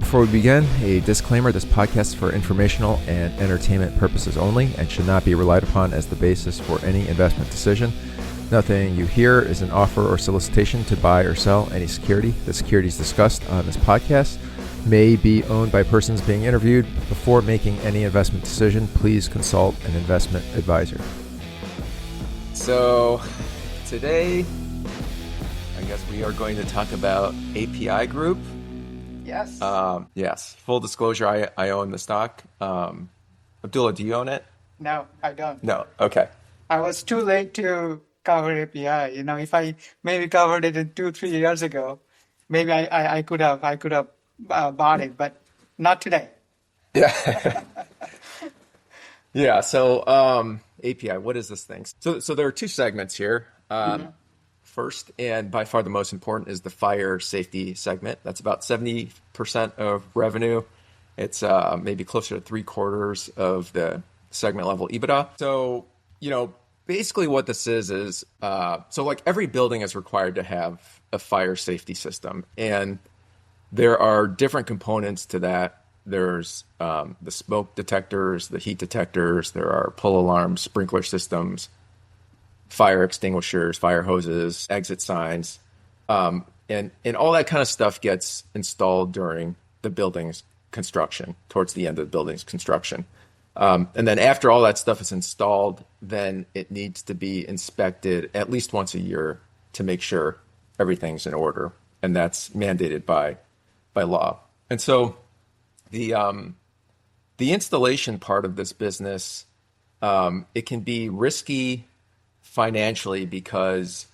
Before we begin, a disclaimer: this podcast is for informational and entertainment purposes only and should not be relied upon as the basis for any investment decision. Nothing you hear is an offer or solicitation to buy or sell any security. The securities discussed on this podcast may be owned by persons being interviewed. Before making any investment decision, please consult an investment advisor. So today, I guess we are going to talk about API Group. Yes. Yes. Full disclosure, I own the stock. Abdullah, do you own it? No, I don't. No. Okay. I was too late to cover API. If I maybe covered it in 2-3 years ago, maybe I could have bought it, but not today. Yeah. Yeah. So API, what is this thing? So there are two segments here. First, and by far the most important, is the fire safety segment. That's about 70% of revenue. It's maybe closer to 3/4 of the segment level EBITDA. So, basically what this is so like every building is required to have a fire safety system. And there are different components to that. There's the smoke detectors, the heat detectors, there are pull alarms, sprinkler systems, fire extinguishers, fire hoses, exit signs, and all that kind of stuff gets installed during the building's construction, towards the end of the building's construction. And then after all that stuff is installed, then it needs to be inspected at least once a year to make sure everything's in order. And that's mandated by law. And so the installation part of this business, it can be risky financially because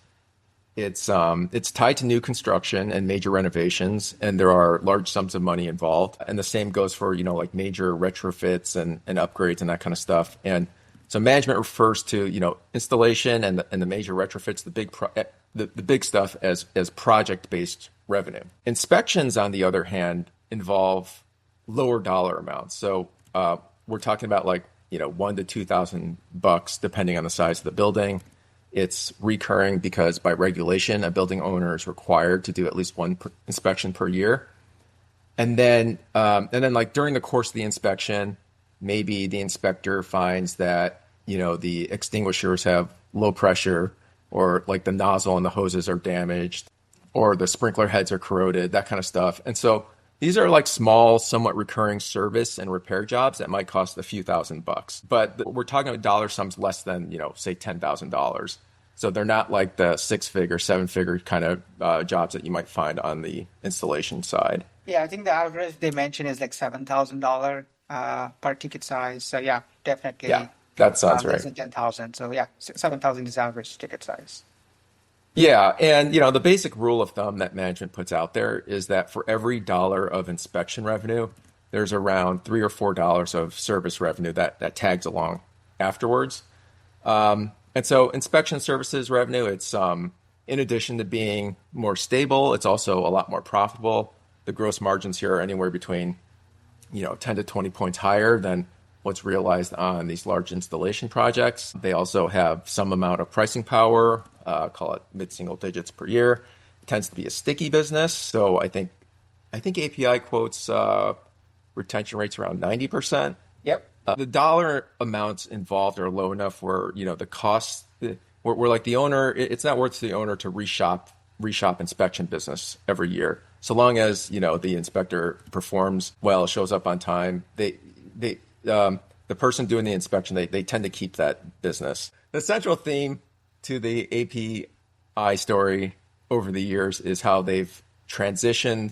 it's tied to new construction and major renovations, and there are large sums of money involved. And the same goes for like major retrofits and upgrades and that kind of stuff. And so management refers to installation and the major retrofits, the big stuff, as project based revenue. Inspections, on the other hand, involve lower dollar amounts. So we're talking about $1,000 to $2,000 depending on the size of the building. It's recurring because by regulation, a building owner is required to do at least one inspection per year. And then during the course of the inspection, maybe the inspector finds that, the extinguishers have low pressure, or like the nozzle and the hoses are damaged, or the sprinkler heads are corroded, that kind of stuff. And so these are like small, somewhat recurring service and repair jobs that might cost a few $1,000s. But we're talking about dollar sums less than, say $10,000. So they're not like the 6-figure, 7-figure kind of jobs that you might find on the installation side. Yeah, I think the average they mentioned is like $7,000 per ticket size. So yeah, definitely. Yeah, that sounds right. Less than 10,000. So yeah, 7,000 is average ticket size. Yeah, and the basic rule of thumb that management puts out there is that for every dollar of inspection revenue, there's around $3 or $4 of service revenue that tags along afterwards. And so inspection services revenue, it's in addition to being more stable, it's also a lot more profitable. The gross margins here are anywhere between 10 to 20 points higher than what's realized on these large installation projects. They also have some amount of pricing power, call it mid-single digits per year. It tends to be a sticky business. So I think API quotes retention rates around 90%. Yep. The dollar amounts involved are low enough where, the costs, we're like the owner, it's not worth to the owner to reshop inspection business every year. So long as, the inspector performs well, shows up on time, the person doing the inspection, they tend to keep that business. The central theme to the API story over the years is how they've transitioned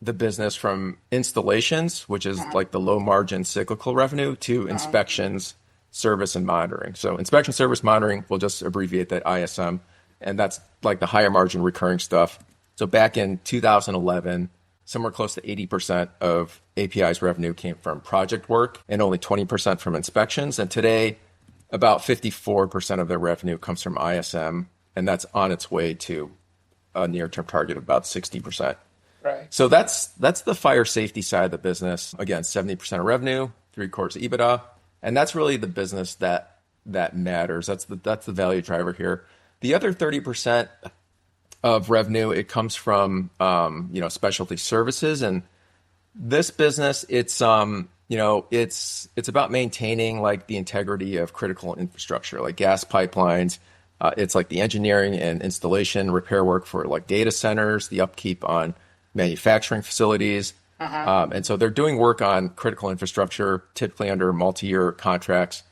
the business from installations, which is like the low margin cyclical revenue, to inspections, service, and monitoring. So inspection, service, monitoring, we'll just abbreviate that ISM, and that's like the higher margin recurring stuff. So back in 2011, somewhere close to 80% of API's revenue came from project work and only 20% from inspections. And today, about 54% of their revenue comes from ISM, and that's on its way to a near-term target of about 60%. Right. So that's the fire safety side of the business. Again, 70% of revenue, 3/4 of EBITDA, and that's really the business that matters. That's the value driver here. The other 30% of revenue, it comes from specialty services, and This business, it's about maintaining like the integrity of critical infrastructure, like gas pipelines. It's like the engineering and installation, repair work for like data centers, the upkeep on manufacturing facilities. Uh-huh. And so they're doing work on critical infrastructure, typically under multi-year contracts.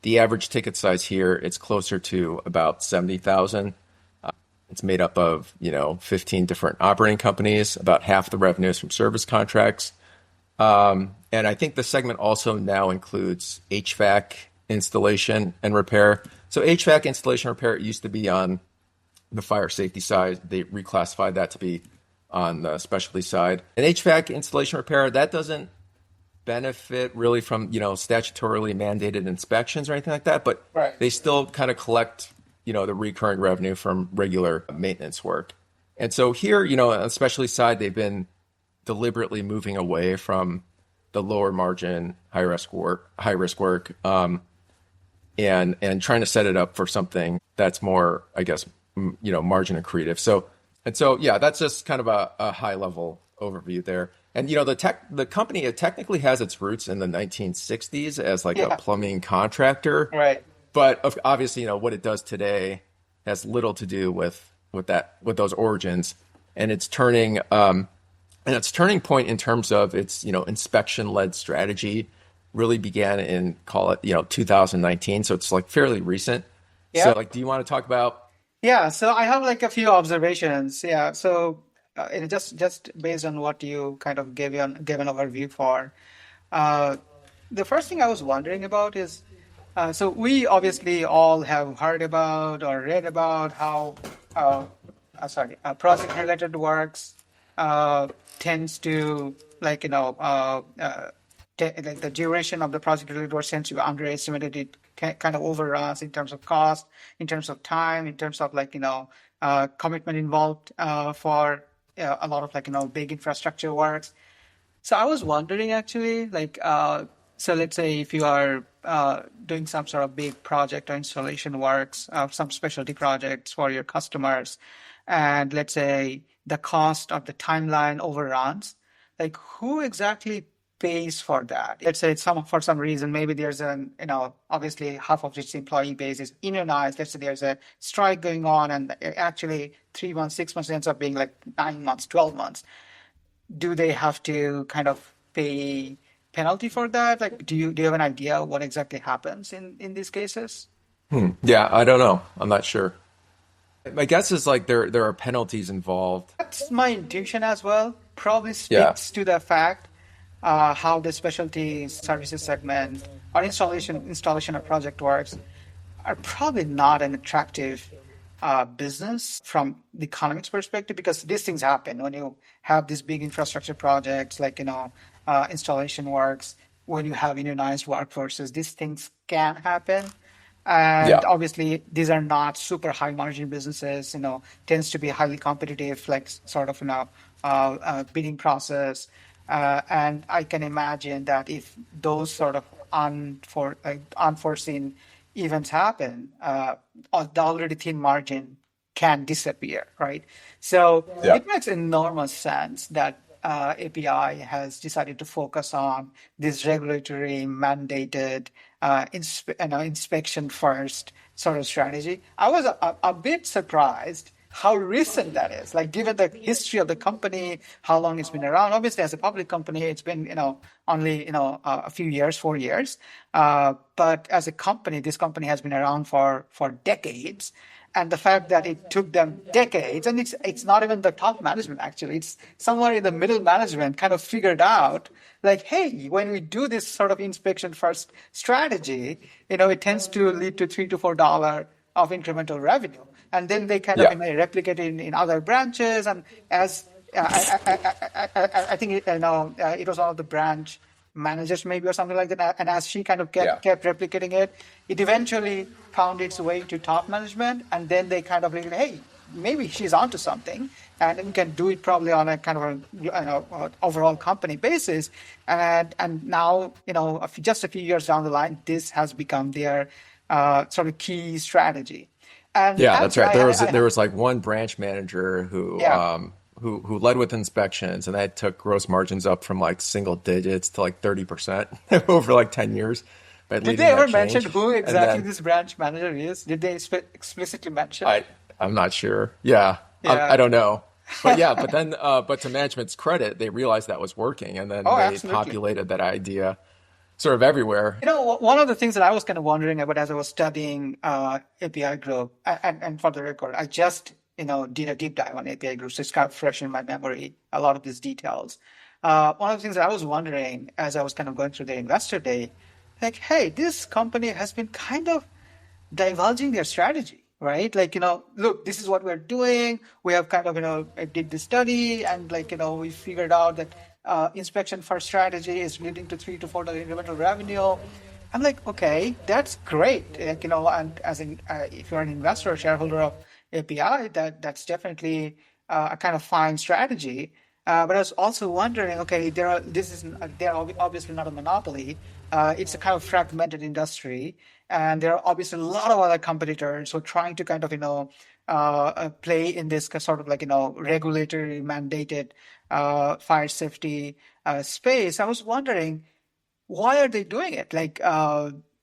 The average ticket size here, it's closer to about 70,000. It's made up of, 15 different operating companies. About half the revenue is from service contracts. And I think the segment also now includes HVAC installation and repair. So HVAC installation repair used to be on the fire safety side. They reclassified that to be on the specialty side. And HVAC installation repair, that doesn't benefit really from, statutorily mandated inspections or anything like that, but Right. they still kind of collect, the recurring revenue from regular maintenance work. And so here, on the specialty side, they've been deliberately moving away from the lower margin, high risk work, and trying to set it up for something that's more, I guess, margin accretive. So yeah, that's just kind of a high level overview there. And the company, it technically has its roots in the 1960s as like a Yeah. plumbing contractor, Right. but obviously, what it does today has little to do with those origins, and its turning point in terms of its inspection led strategy really began in, call it, 2019. So it's like fairly recent. So Yeah. like, do you want to talk about? Yeah. So I have like a few observations. Yeah. So just based on what you kind of gave an overview for. Uh, the first thing I was wondering about is, so we obviously all have heard about or read about how, uh, project-related works uh, tends to like like the duration of the project-related work tends to be underestimated. It kind of overruns in terms of cost, in terms of time, in terms of commitment involved for a lot of big infrastructure works. So I was wondering actually, so let's say if you are doing some sort of big project or installation works, some specialty projects for your customers, and let's say the cost of the timeline overruns, like who exactly pays for that? Let's say for some reason, maybe there's obviously half of its employee base is unionized. Let's say there's a strike going on and actually 3 months, 6 months ends up being like 9 months, 12 months. Do they have to kind of pay penalty for that? Like, do you have an idea what exactly happens in these cases? Yeah, I don't know. I'm not sure. My guess is like there are penalties involved. That's my intuition as well. Probably Yeah. speaks to the fact how the specialty services segment or installation or project works are probably not an attractive business from the economics perspective because these things happen when you have these big infrastructure projects like installation works when you have unionized workforces these things can happen and Yeah. obviously these are not super high margin businesses tends to be highly competitive like sort of bidding process and I can imagine that if those sort of unforeseen events happen, the already thin margin can disappear, right? So Yeah. it makes enormous sense that API has decided to focus on this regulatory mandated inspection first sort of strategy. I was a bit surprised how recent that is. Like given the history of the company, how long it's been around. Obviously, as a public company, it's been only a few years, 4 years. But as a company, this company has been around for decades. And the fact that it took them decades, and it's not even the top management actually, it's somewhere in the middle management kind of figured out, like, hey, when we do this sort of inspection first strategy, it tends to lead to $3 to $4 of incremental revenue, and then they kind of Yeah. replicate it in other branches, and as I think it was one of the branch managers maybe or something like that. And as she kind of Yeah. kept replicating it, it eventually found its way to top management. And then they kind of like, hey, maybe she's onto something, and then we can do it probably on a kind of overall company basis. And now just a few years down the line, this has become their sort of key strategy. And Yeah, that's right. actually, There was like one branch manager yeah. who led with inspections, and that took gross margins up from like single digits to like 30% over like 10 years by Did leading they ever that mention change. who And exactly then this branch manager is? Did they explicitly mention? I I'm not sure. Yeah, I Yeah. don't know. But yeah, but then but to management's credit, they realized that was working, and then Oh, they absolutely. populated that idea sort of everywhere. One of the things that I was kind of wondering about as I was studying API group, and for the record, I just, did a deep dive on API groups. So it's kind of fresh in my memory, a lot of these details. One of the things that I was wondering as I was kind of going through the investor day, like, hey, this company has been kind of divulging their strategy, right? Like, look, this is what we're doing. We have kind of, I did this study and like, we figured out that inspection first strategy is leading to $3 to $4 incremental revenue. I'm like, okay, that's great. Like, and if you're an investor or shareholder of API, that's definitely a kind of fine strategy. But I was also wondering, okay, they're obviously not a monopoly. It's a kind of fragmented industry, and there are obviously a lot of other competitors who are trying to kind of, play in this sort of like, regulatory mandated fire safety space. I was wondering, why are they doing it? Like,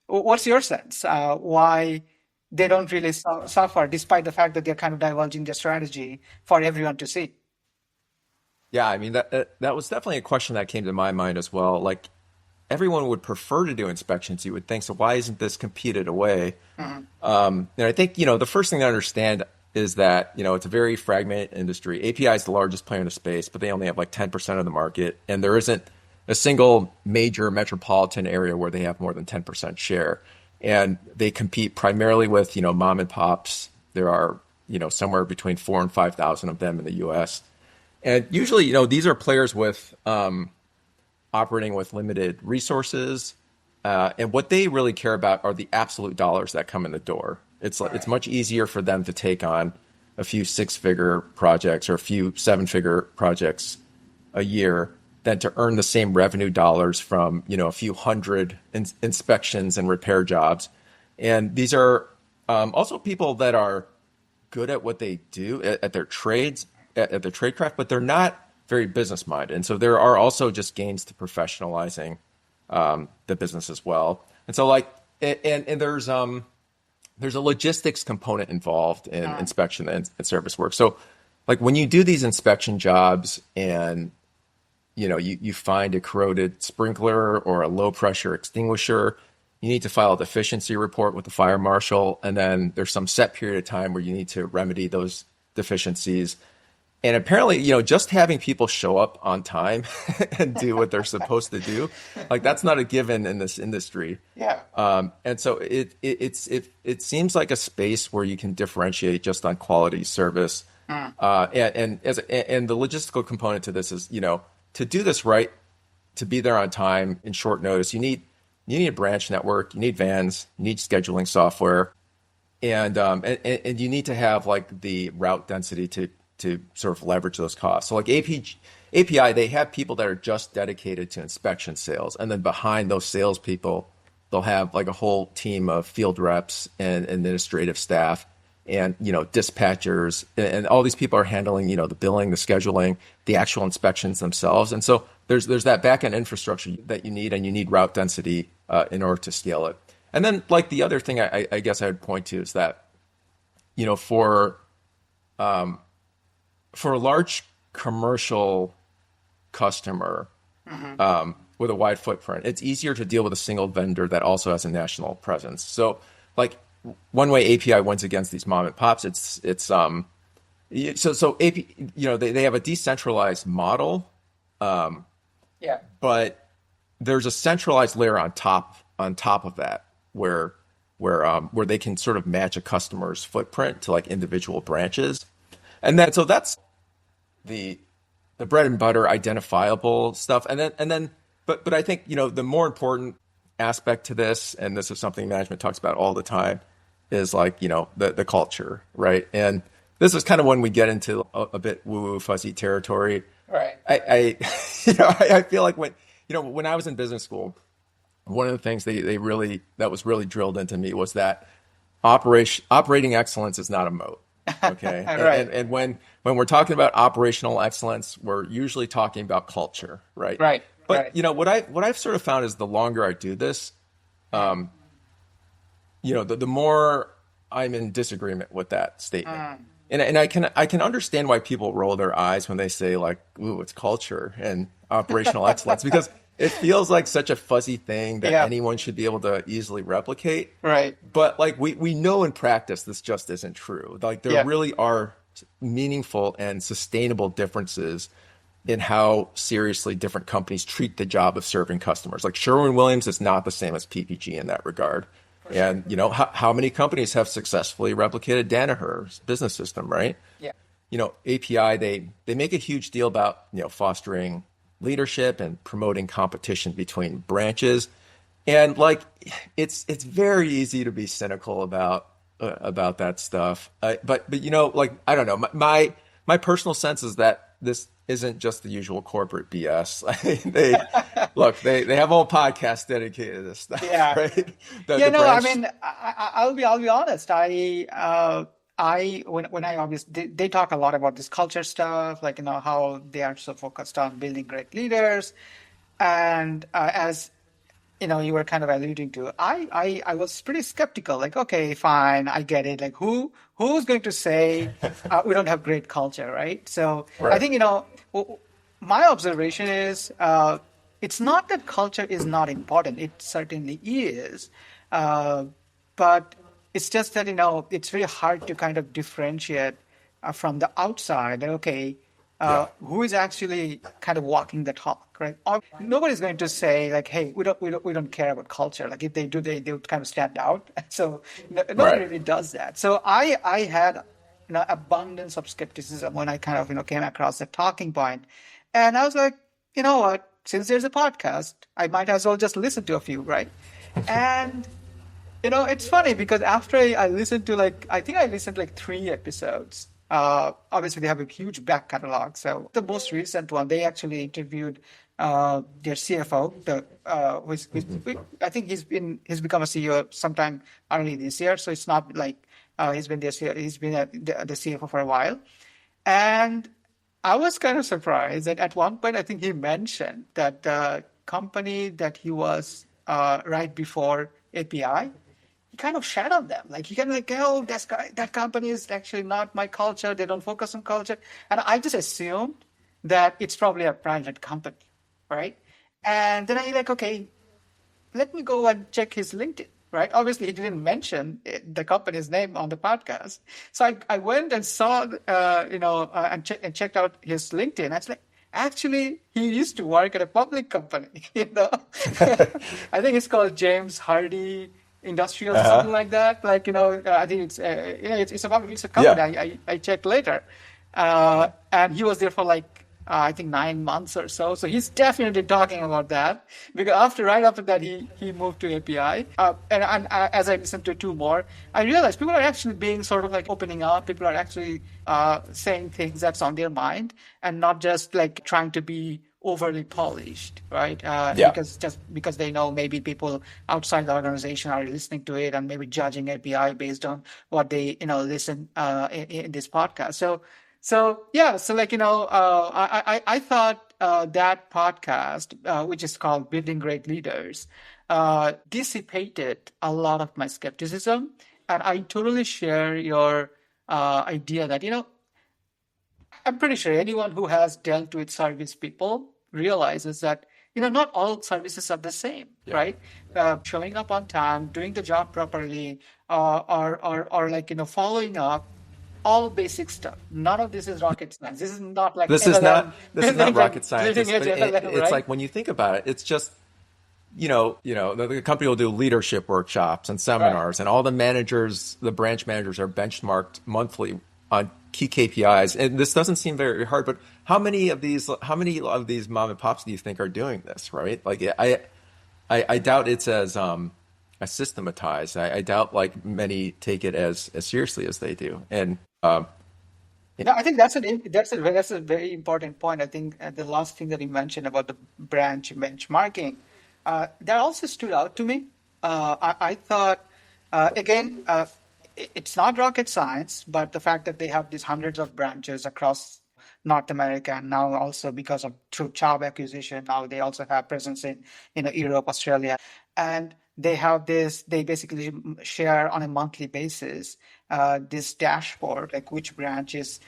what's your sense? Why they don't really suffer, despite the fact that they're kind of divulging their strategy for everyone to see? Yeah, I mean that was definitely a question that came to my mind as well. Like everyone would prefer to do inspections, you would think. So why isn't this competed away? And I think, the first thing to understand is that, it's a very fragmented industry. API is the largest player in the space, but they only have like 10% of the market. And there isn't a single major metropolitan area where they have more than 10% share. And they compete primarily with, mom and pops. There are, somewhere between 4 and 5,000 of them in the US. And usually, these are players with operating with limited resources, and what they really care about are the absolute dollars that come in the door. It's much easier for them to take on a few six-figure projects or a few seven-figure projects a year than to earn the same revenue dollars from a few hundred inspections and repair jobs. And these are also people that are good at what they do at their trades, at their trade craft, but they're not very business minded. And so there are also just gains to professionalizing the business as well. And so like, and there's a logistics component involved in inspection and service work. So like when you do these inspection jobs and you find a corroded sprinkler or a low pressure extinguisher, you need to file a deficiency report with the fire marshal, and then there's some set period of time where you need to remedy those deficiencies. And apparently, just having people show up on time and do what they're supposed to do, like that's not a given in this industry. Yeah. And so it seems like a space where you can differentiate just on quality service. And the logistical component to this is, to do this right, to be there on time in short notice, you need a branch network, you need vans, you need scheduling software, and you need to have like the route density to sort of leverage those costs. So like API, they have people that are just dedicated to inspection sales. And then behind those salespeople, they'll have like a whole team of field reps and administrative staff and, dispatchers. And all these people are handling, the billing, the scheduling, the actual inspections themselves. And so there's that back-end infrastructure that you need, and you need route density in order to scale it. And then like the other thing I guess I would point to is that, for a large commercial customer with a wide footprint, it's easier to deal with a single vendor that also has a national presence. So, like one way API wins against these mom and pops, so AP, they have a decentralized model, Yeah. but there's a centralized layer on top of that where they can sort of match a customer's footprint to like individual branches. And then, so that's the bread and butter identifiable stuff. But I think, the more important aspect to this, and this is something management talks about all the time, is like, the culture, right? And this is kind of when we get into a bit woo-woo fuzzy territory. Right. I feel like when I was in business school, one of the things that was really drilled into me was that operating excellence is not a moat. Okay. Right. And when when we're talking about operational excellence, we're usually talking about culture, right? Right, But right. what I've sort of found is the longer I do this, the more I'm in disagreement with that statement. Mm. And I can understand why people roll their eyes when they say like, "Ooh, it's culture and operational excellence," because it feels like such a fuzzy thing that Yeah, anyone should be able to easily replicate. right. But like we know in practice this just isn't true. Like there Yeah. really are meaningful and sustainable differences in how seriously different companies treat the job of serving customers. Like Sherwin-Williams is not the same as PPG in that regard. For sure. And how many companies have successfully replicated Danaher's business system, right? Yeah. API, they make a huge deal about, fostering leadership and promoting competition between branches. And like it's very easy to be cynical about that stuff. But like I don't know, my personal sense is that this isn't just the usual corporate BS. They have a whole podcast dedicated to this stuff, Yeah. right? Yeah, The no, I branch. mean, I'll be honest. When I obviously they talk a lot about this culture stuff, like how they are so focused on building great leaders, and as you were kind of alluding to, I was pretty skeptical. Like, okay, fine, I get it. Like, who's going to say we don't have great culture, right? So I Right. think my observation is it's not that culture is not important. It certainly is, uh, but it's just that it's very hard to kind of differentiate from the outside. Like, okay, Yeah. who is actually kind of walking the talk, right? Nobody's going to say like, "Hey, we don't care about culture." Like if they do, they would kind of stand out. So nobody Right. really does that. So I had abundance of skepticism when I kind of came across that talking point, and I was like, you know what? Since there's a podcast, I might as well just listen to a few, right? And it's funny because after I listened to I think I listened to like 3 episodes. Obviously, they have a huge back catalog. So the most recent one, they actually interviewed their CFO. I think he's become a CEO sometime early this year. So it's not like he's been the CFO for a while. And I was kind of surprised that at one point I think he mentioned that the company that he was right before API, he kind of shat on them. Like he kind of like, oh, that company is actually not my culture. They don't focus on culture. And I just assumed that it's probably a private company, right? And then I like, okay, let me go and check his LinkedIn, right? Obviously, he didn't mention the company's name on the podcast. So I went and saw, and checked out his LinkedIn. I was like, actually, he used to work at a public company, I think it's called James Hardy Industrials or something Uh-huh. like that. Like, I think it's a company. Yeah. I checked later. And he was there for I think 9 months or so. So he's definitely talking about that because right after that, he moved to API. And as I listened to two more, I realized people are actually being sort of like opening up. People are actually saying things that's on their mind and not just like trying to be overly polished, right? Yeah. Just because they know maybe people outside the organization are listening to it and maybe judging API based on what they listen in this podcast. So yeah, so I thought that podcast, which is called Building Great Leaders, dissipated a lot of my skepticism, and I totally share your idea that I'm pretty sure anyone who has dealt with service people realizes that not all services are the same, Yeah. right? Showing up on time, doing the job properly, or following up, all basic stuff. None of this is rocket science. This is not like LLM This is not building rocket like scientist, bleeding edge but LLM, it's right? like when you think about it, it's just the company will do leadership workshops and Right. seminars, and all the branch managers are benchmarked monthly on key KPIs. And this doesn't seem very hard, but how many of these mom and pops do you think are doing this, right? Like I doubt it's as systematized. I doubt like many take it as seriously as they do. And No, I think that's a very important point. I think the last thing that you mentioned about the branch benchmarking, that also stood out to me. I thought again. it's not rocket science, but the fact that they have these hundreds of branches across North America, and now also because of through Chubb acquisition, now they also have presence in Europe, Australia, and they have this. They basically share on a monthly basis this dashboard, like which branch is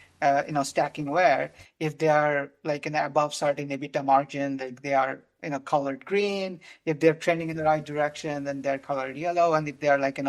stacking where. If they are like in above certain EBITDA margin, like they are colored green. If they're trending in the right direction, then they're colored yellow. And if they're like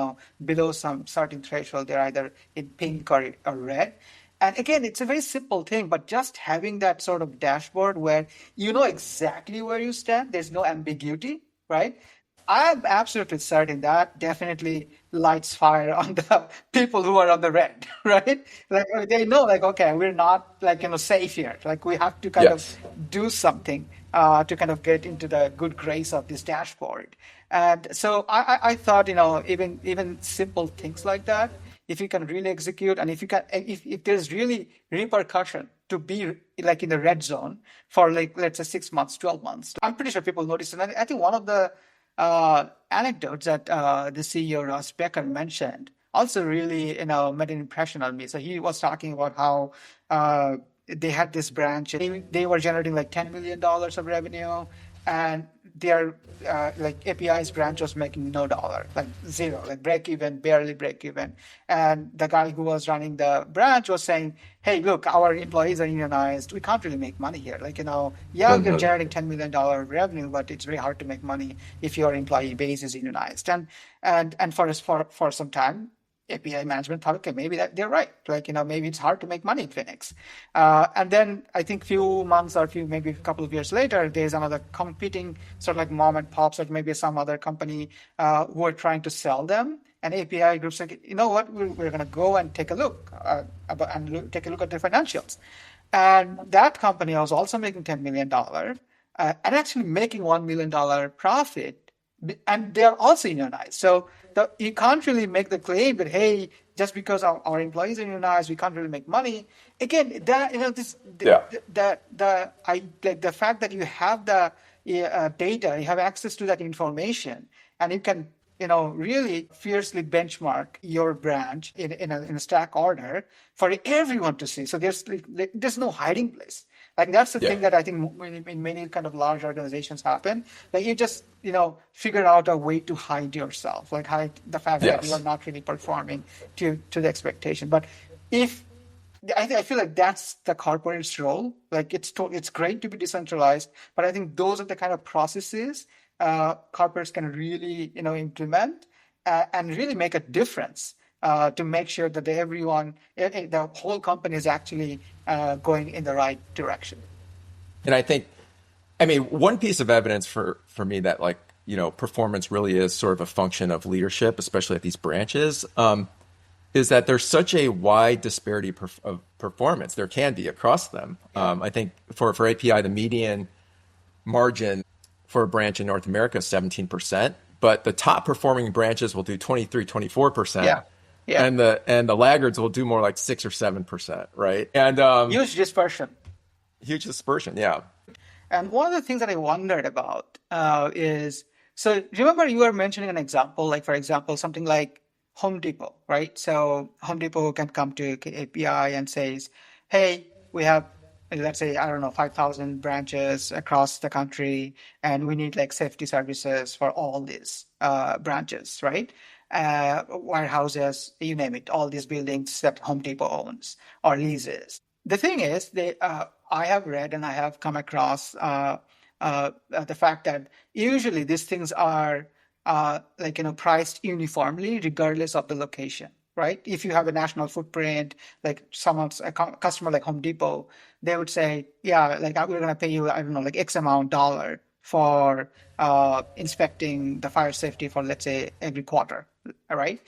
below some certain threshold, they're either in pink or red. And again, it's a very simple thing, but just having that sort of dashboard where you know exactly where you stand, there's no ambiguity, right? I'm absolutely certain that definitely lights fire on the people who are on the red, right? Like they know, like, okay, we're not like, safe here. Like we have to kind of Yes. do something to kind of get into the good grace of this dashboard. And so I thought, even simple things like that, if you can really execute and if there's really repercussion to be like in the red zone for like, let's say 6 months, 12 months, I'm pretty sure people notice. And I think one of the anecdotes that the CEO Ross Becker mentioned also really made an impression on me. So he was talking about how they had this branch. They were generating like $10 million of revenue, and their like API's branch was making no dollar, like zero, like break even, barely break even. And the guy who was running the branch was saying, "Hey, look, our employees are unionized. We can't really make money here. Like, yeah, you're Hmm. generating $10 million revenue, but it's very hard to make money if your employee base is unionized." And for some time, API management thought, okay, maybe that they're right. Like, maybe it's hard to make money in Phoenix. And then I think few months or maybe a couple of years later, there's another competing sort of like mom and pops or maybe some other company who are trying to sell them. And API groups like, you know what, we're going to go and take a look take a look at their financials. And that company was also making $10 million and actually making $1 million profit, and they're also unionized. So you can't really make the claim that, hey, just because our employees are unionized, we can't really make money. Again, that this Yeah. the fact that you have the data, you have access to that information, and you can really fiercely benchmark your branch in a stack order for everyone to see. So there's no hiding place. Like that's the Yeah. thing that I think in many kind of large organizations happen. Like you just figure out a way to hide yourself, like hide the fact that you are Yes. not really performing to the expectation. But if I feel like that's the corporate's role. Like it's great to be decentralized, but I think those are the kind of processes corporates can really implement and really make a difference to make sure that everyone, the whole company is actually going in the right direction. And I mean, one piece of evidence for me that like, performance really is sort of a function of leadership, especially at these branches, is that there's such a wide disparity of performance. There can be across them. I think for API, the median margin for a branch in North America is 17%, but the top performing branches will do 23, 24%. Yeah, yeah. And the laggards will do more like 6 or 7%, right? And Huge dispersion. huge dispersion, yeah. And one of the things that I wondered about is, so remember you were mentioning an example, like for example, something like Home Depot, right? So Home Depot can come to API and says, hey, we have, let's say, I don't know, 5,000 branches across the country, and we need like safety services for all these branches, right? Warehouses, you name it, all these buildings that Home Depot owns or leases. The thing is, I have read and I have come across the fact that usually these things are like priced uniformly regardless of the location, right? If you have a national footprint, like a customer like Home Depot, they would say, yeah, like we're going to pay you, I don't know, like X amount dollar for inspecting the fire safety for, let's say, every quarter, all right?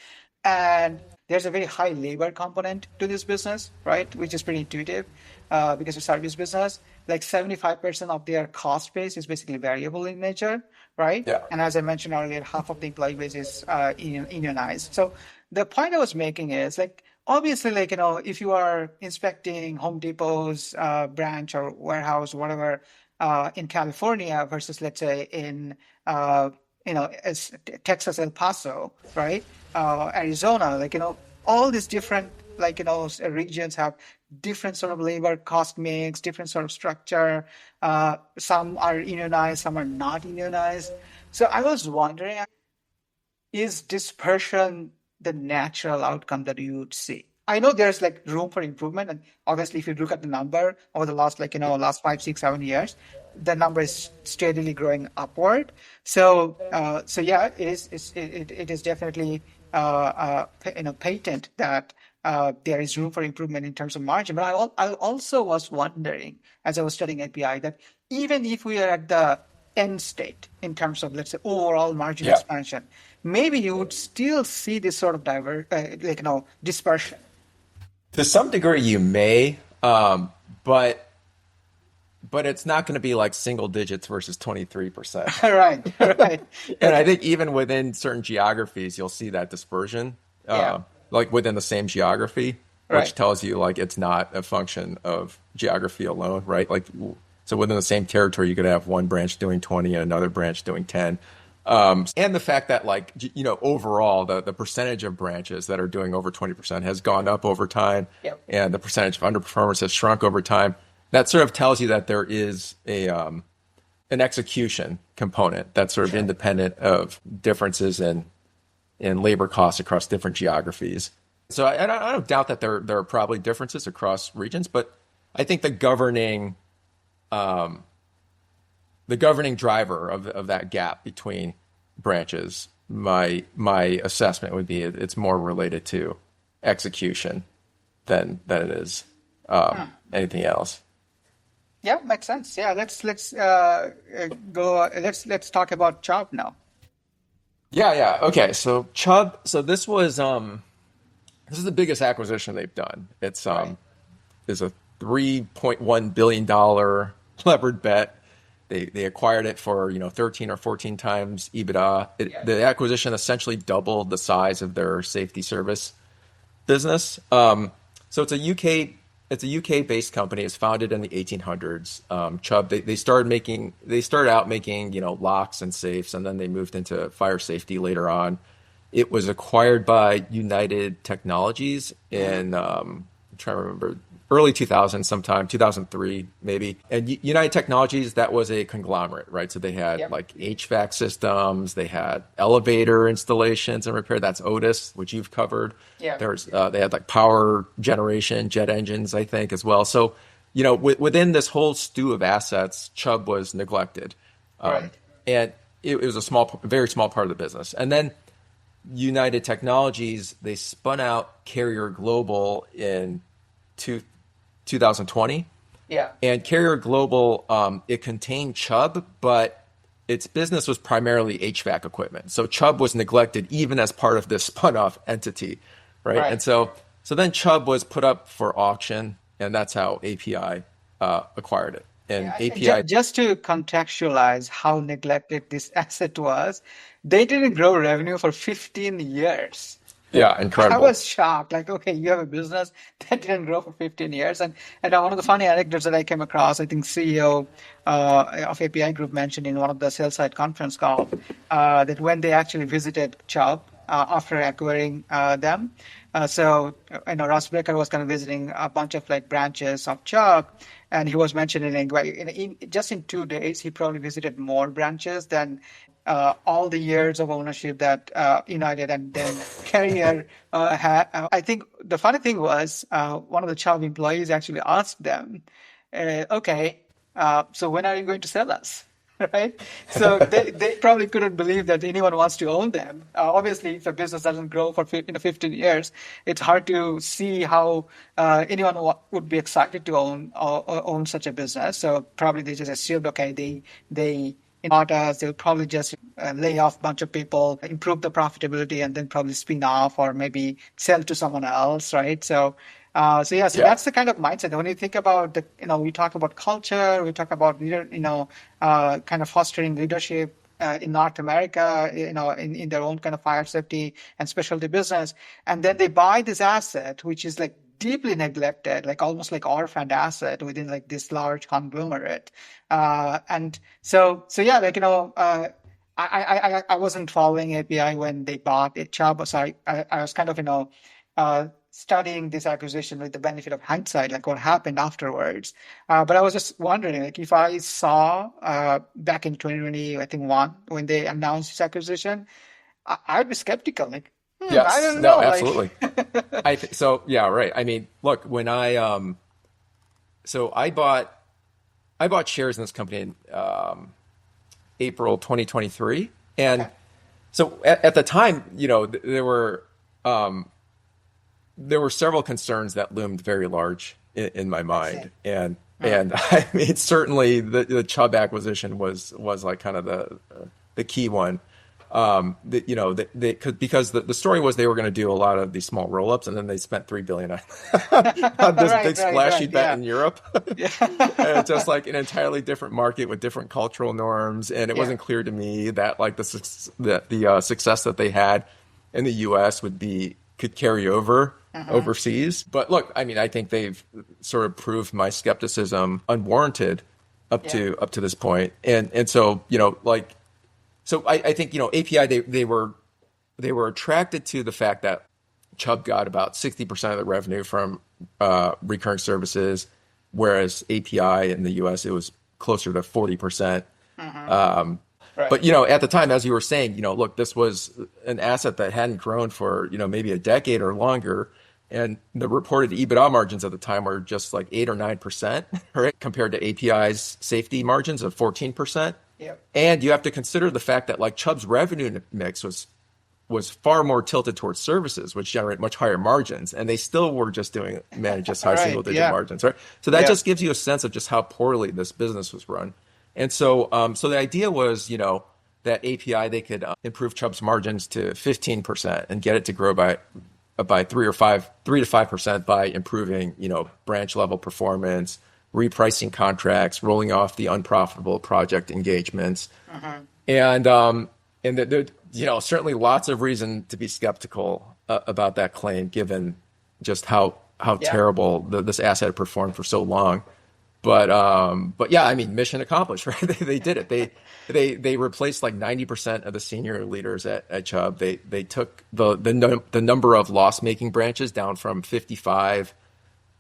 And there's a very high labor component to this business, right? Which is pretty intuitive because it's a service business. Like 75% of their cost base is basically variable in nature, right? Yeah. And as I mentioned earlier, half of the employee base is unionized. So the point I was making is like, obviously, like, if you are inspecting Home Depot's branch or warehouse, whatever, in California versus, let's say, in Texas, El Paso, right? Arizona, like, all these different regions have different sort of labor cost mix, different sort of structure. Some are unionized, some are not unionized. So I was wondering, is dispersion the natural outcome that you would see? I know there's like room for improvement, and obviously, if you look at the number over the last last 5, 6, 7 years, the number is steadily growing upward. So yeah, it is definitely patent that there is room for improvement in terms of margin. But I also was wondering, as I was studying API, that even if we are at the end state in terms of, let's say, overall margin Yeah. expansion, maybe you would still see this sort of dispersion. To some degree, you may, but it's not going to be like single digits versus 23%. Right, right. And I Okay. think even within certain geographies, you'll see that dispersion, Yeah, like within the same geography, which right. tells you like it's not a function of geography alone, right? Like, so within the same territory, you could have one branch doing 20 and another branch doing 10. And the fact that like, overall, the percentage of branches that are doing over 20% has gone up over time, Yep. and the percentage of underperformers has shrunk over time. That sort of tells you that there is an execution component that's sort of Sure. independent of differences in labor costs across different geographies. So I don't doubt that there are probably differences across regions, but I think the governing driver of that gap between branches, my assessment would be it's more related to execution than it is anything else. Yeah, makes sense. Yeah, go. Let's talk about Chubb now. Yeah, yeah. Okay, so Chubb, so this is the biggest acquisition they've done. It's Right. is a $3.1 billion levered bet. They acquired it for 13 or 14 times EBITDA. Yeah. The acquisition essentially doubled the size of their safety service business. So it's a UK based company. It's founded in the 1800s. Chubb they started out making locks and safes, and then they moved into fire safety later on. It was acquired by United Technologies in I'm trying to remember, early 2000s, sometime 2003 maybe. And United Technologies, that was a conglomerate, right? So they had Yep. like HVAC systems, they had elevator installations and repair. That's Otis, which you've covered. Yeah. They had like power generation, jet engines, I think, as well. So within this whole stew of assets, Chubb was neglected, um, Right. and it was very small part of the business. And then United Technologies, they spun out Carrier Global in two, 2020. Yeah. And Carrier Global, it contained Chubb, but its business was primarily HVAC equipment. So Chubb was neglected even as part of this spun off entity, right? Right. And so then Chubb was put up for auction, and that's how API acquired it. And Yeah, API, just to contextualize how neglected this asset was, they didn't grow revenue for 15 years. yeah, I incredible. was shocked. Like, okay, you have a business that didn't grow for 15 years. And one of the funny anecdotes that I came across, I think CEO of API Group mentioned in one of the sell side conference calls that when they actually visited Chubb after acquiring them, Ross Becker was kind of visiting a bunch of like branches of Chubb, and he was mentioning in just in 2 days, he probably visited more branches than all the years of ownership that United and then Carrier had. I think the funny thing was one of the Chubb employees actually asked them, okay, so when are you going to sell us? Right? So they probably couldn't believe that anyone wants to own them. Obviously, if a business doesn't grow for 15 years, it's hard to see how anyone would be excited to own such a business. So probably they just assumed, okay, they bought us, they'll probably just lay off a bunch of people, improve the profitability, and then probably spin off or maybe sell to someone else, right? So Yeah. that's the kind of mindset. When you think about we talk about culture, we talk about kind of fostering leadership in North America, in their own kind of fire safety and specialty business, and then they buy this asset, which is like deeply neglected, like almost like orphaned asset within like this large conglomerate. And so yeah, I wasn't following API when they bought it, Chubb. So I was kind of studying this acquisition with the benefit of hindsight, like what happened afterwards. But I was just wondering, like if I saw back in 2020, I think one, when they announced this acquisition, I'd be skeptical. Like, I Yes, don't no, know. Like, absolutely. So yeah, right. I mean, look, when so I bought shares in this company in April 2023, and okay, so at the time, there were several concerns that loomed very large in my I see. mind, and Hmm. I mean certainly the Chubb acquisition was like kind of the key one. Because the story was they were going to do a lot of these small roll-ups, and then they spent 3 billion on this Right, big right, splashy right. bet Yeah, in Europe. And it's yeah, just like an entirely different market with different cultural norms, and it yeah. wasn't clear to me that like the success that they had in the U.S. could carry over Uh-huh. overseas. But look, I mean, I think they've sort of proved my skepticism unwarranted Yeah. up to this point, and so I think API they were attracted to the fact that Chubb got about 60% of the revenue from recurring services, whereas API in the US it was closer to 40%. Uh-huh. Right. But at the time, as you were saying, look, this was an asset that hadn't grown for maybe a decade or longer, and the reported EBITDA margins at the time were just like 8 or 9%, right, compared to API's safety margins of 14%. Yep. And you have to consider the fact that like Chubb's revenue mix was far more tilted towards services, which generate much higher margins, and they still were just manage just high Right. single digit Yeah. margins, right? So that Yeah. just gives you a sense of just how poorly this business was run. And so the idea was, that API they could improve Chubb's margins to 15% and get it to grow by 3 to 5% by improving, branch level performance, repricing contracts, rolling off the unprofitable project engagements, Uh-huh. and there, certainly lots of reason to be skeptical about that claim, given just how Yeah. terrible this asset had performed for so long. But yeah, I mean, mission accomplished, right? They did it. They replaced like 90% of the senior leaders at Chubb. They took the number of loss making branches down from 55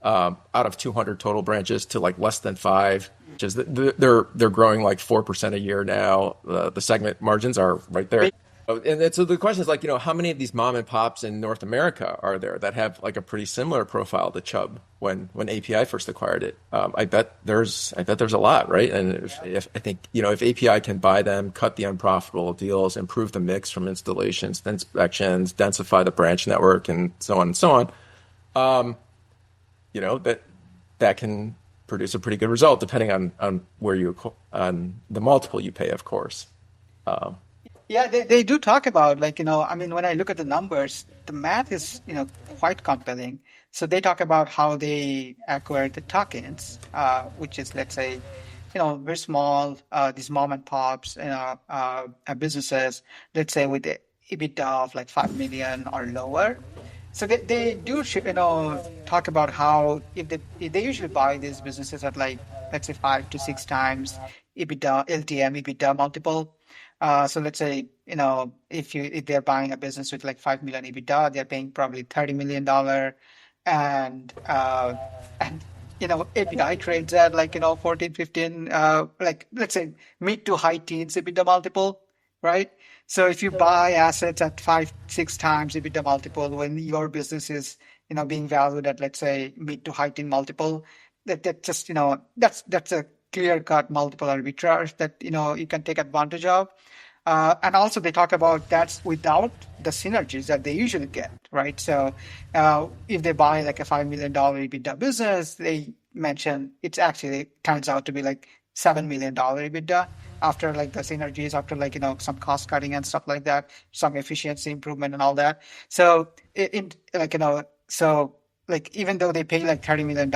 out of 200 total branches to like less than five. Which is they're growing like 4% a year now. The segment margins are right there. And so the question is like, how many of these mom and pops in North America are there that have like a pretty similar profile to Chubb when API first acquired it? I bet there's a lot, right? And if I think if API can buy them, cut the unprofitable deals, improve the mix from installations, to inspections, densify the branch network, and so on and so on, that can produce a pretty good result, depending on on the multiple you pay, of course. Yeah, they do talk about like, I mean, when I look at the numbers, the math is, quite compelling. So they talk about how they acquired the tuck-ins, which is, let's say, very small, these mom and pops, businesses, let's say with the EBITDA of like 5 million or lower. So they do, talk about how if they usually buy these businesses at like, let's say 5 to 6 times EBITDA, LTM EBITDA multiple. So let's say, if they're buying a business with like 5 million EBITDA, they're paying probably $30 million, and and API trades at like 14, 15, like let's say mid to high teens EBITDA multiple, right? So if you buy assets at 5, 6 times EBITDA multiple when your business is being valued at, let's say, mid to high teen multiple, that just that's a clear cut multiple arbitrage that you can take advantage of. And also they talk about that's without the synergies that they usually get, right? So if they buy like a $5 million EBITDA business, they mention it's actually turns out to be like $7 million EBITDA after like the synergies, after like some cost cutting and stuff like that, some efficiency improvement and all that. So like so like even though they pay like $30 million,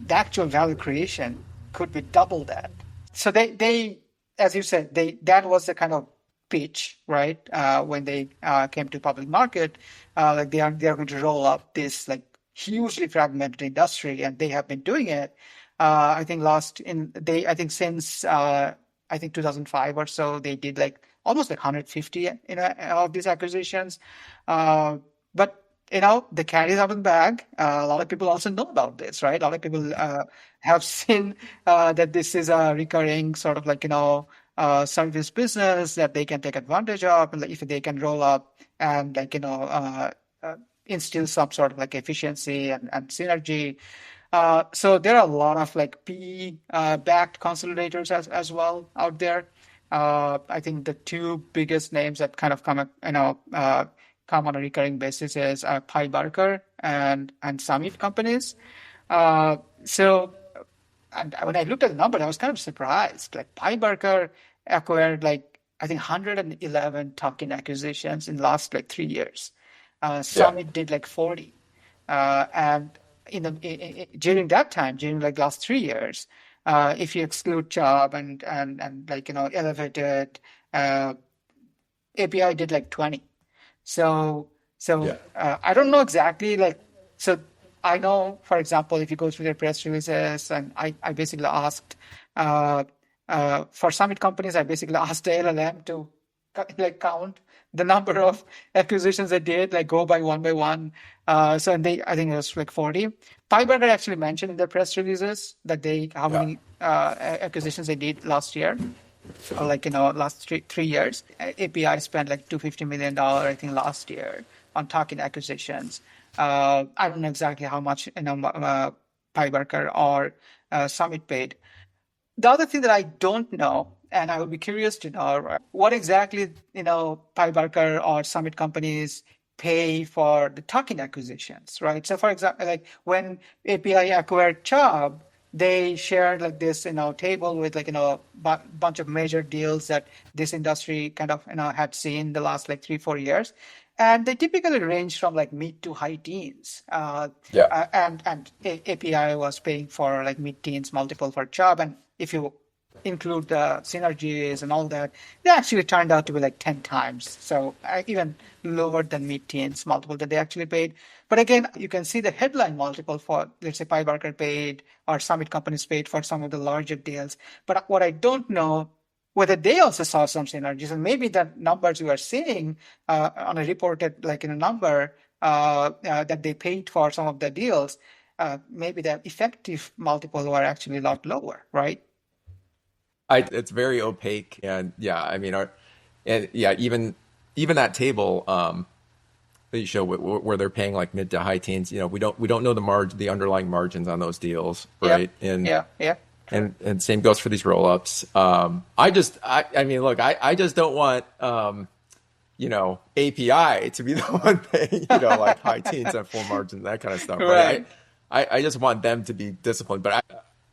the actual value creation could be double that. So they as you said, that was the kind of pitch, right? When they came to public market, like they are going to roll up this like hugely fragmented industry, and they have been doing it. I think since I think 2005 or so, they did like almost like 150 of these acquisitions. Uh, but the cat is out of the bag. A lot of people also know about this, right? A lot of people have seen that this is a recurring sort of like service business that they can take advantage of, and if they can roll up and instill some sort of like efficiency and synergy. So there are a lot of like PE backed consolidators as well out there. I think the two biggest names that kind of come on a recurring basis is Pi Barker and Summit companies. So and when I looked at the number, I was kind of surprised. Like Pi Barker acquired like I think 111 tuck-in acquisitions in the last like 3 years. Yeah. Summit did like 40, and during that time, during like last 3 years, if you exclude Chubb and Elevated, API did like 20. So, Yeah. I don't know exactly so I know, for example, if you go through their press releases, and I basically asked, for Summit companies, I basically asked the LLM to count the number of acquisitions they did, like go by one by one. And I think it was like 40. Piberger actually mentioned in their press releases that how Yeah. many acquisitions they did last year. Or last 3 years. API spent like $250 million, I think, last year on tuck-in acquisitions. I don't know exactly how much Piberger or Summit paid. The other thing that I don't know, and I would be curious to know, right, what exactly Pi Barker or Summit companies pay for the tuck-in acquisitions, right? So, for example, like when API acquired Chubb, they shared like this table with bunch of major deals that this industry kind of had seen the last like 3-4 years, and they typically range from like mid to high teens. Yeah. And API was paying for like mid-teens multiple for Chubb, and if you include the synergies and all that, they actually turned out to be like 10 times. So even lower than mid-teens multiple that they actually paid. But again, you can see the headline multiple for, let's say, Pi Barker paid or Summit companies paid for some of the larger deals. But what I don't know, whether they also saw some synergies, and maybe the numbers we are seeing on a reported number that they paid for some of the deals, maybe the effective multiple were actually a lot lower, right? It's very opaque, and yeah, I mean, and yeah, even that table that you show where they're paying like mid to high teens, we don't know the underlying margins on those deals, Yeah, right? And yeah, yeah. True. and same goes for these roll ups. I mean, look, I just don't want API to be the one paying like high teens and full margins, that kind of stuff, right? Right. I just want them to be disciplined, but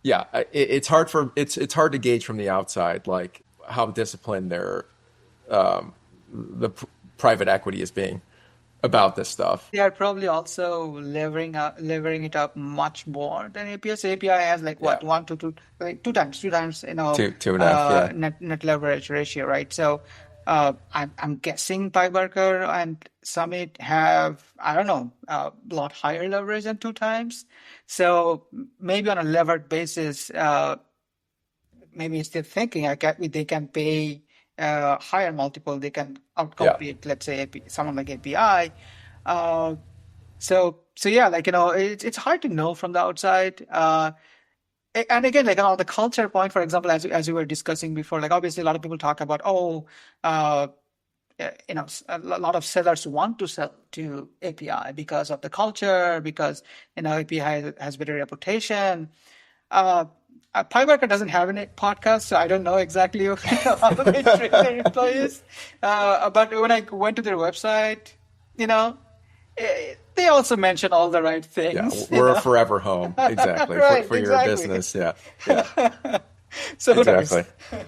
yeah, it's it's hard to gauge from the outside like how disciplined the private equity is being about this stuff. They are probably also levering it up much more than API. So API has like Yeah, what, one to two, like two times, two and a half. Yeah, net leverage ratio, right? So I'm guessing Pi Barker and Summit have, I don't know, a lot higher leverage than 2 times. So maybe on a levered basis, maybe instead of thinking they can pay higher multiple, they can yeah. outcompete, let's say, someone like API. Uh, so yeah, it's hard to know from the outside. And again, like on the culture point, for example, as we were discussing before, like obviously a lot of people talk about, uh, a lot of sellers want to sell to API because of the culture, because API has better reputation. Uh, Pinebarker doesn't have any podcast, so I don't know exactly how they treat their employees. But when I went to their website, they also mention all the right Yeah, things. we're a forever home, exactly, Right, for your exactly. business. Yeah, yeah, So who knows? exactly.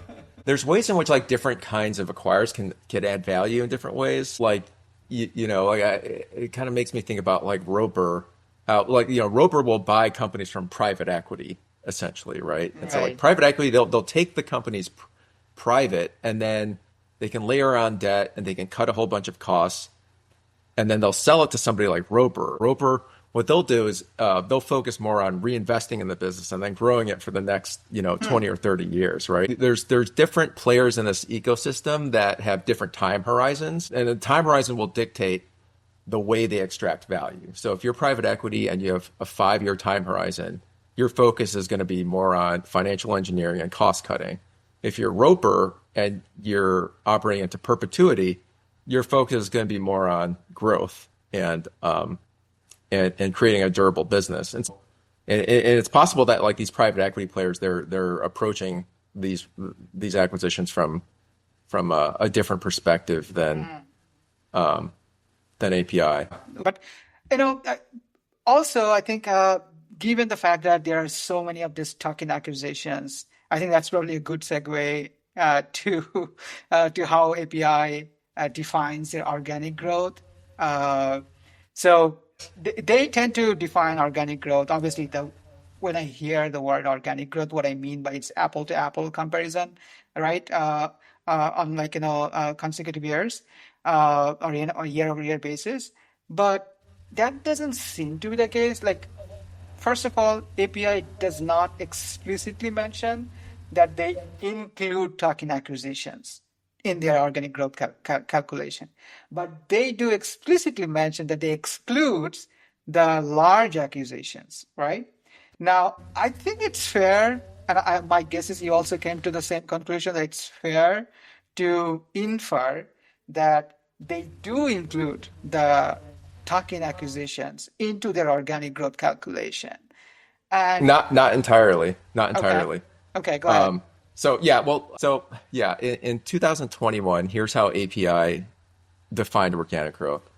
There's ways in which like different kinds of acquirers can add value in different ways. Like it kind of makes me think about like Roper. Roper will buy companies from private equity essentially, right? And so like Right. private equity, they'll take the companies private, and then they can layer on debt and they can cut a whole bunch of costs, and then they'll sell it to somebody like Roper. Roper, what they'll do is they'll focus more on reinvesting in the business and then growing it for the next 20 or 30 years, right? There's different players in this ecosystem that have different time horizons, and the time horizon will dictate the way they extract value. So if you're private equity and you have a 5-year time horizon, your focus is going to be more on financial engineering and cost cutting. If you're Roper and you're operating into perpetuity, your focus is going to be more on growth and creating a durable business. And it's possible that like these private equity players, they're approaching these acquisitions from a different perspective than API. But you know, also I think given the fact that there are so many of these tuck-in acquisitions, I think that's probably a good segue to how API defines their organic growth. So they tend to define organic growth. Obviously, when I hear the word organic growth, what I mean by it's apple to apple comparison, right? On like consecutive years or a year over year basis. But that doesn't seem to be the case. Like, first of all, API does not explicitly mention that they include tuck-in acquisitions in their organic growth calculation. But they do explicitly mention that they excludes the large acquisitions, right? Now, I think it's fair, and my guess is you also came to the same conclusion, that it's fair to infer that they do include the tuck-in acquisitions into their organic growth calculation. And Not entirely. Not entirely. Okay, go ahead. In 2021, here's how API defined organic growth.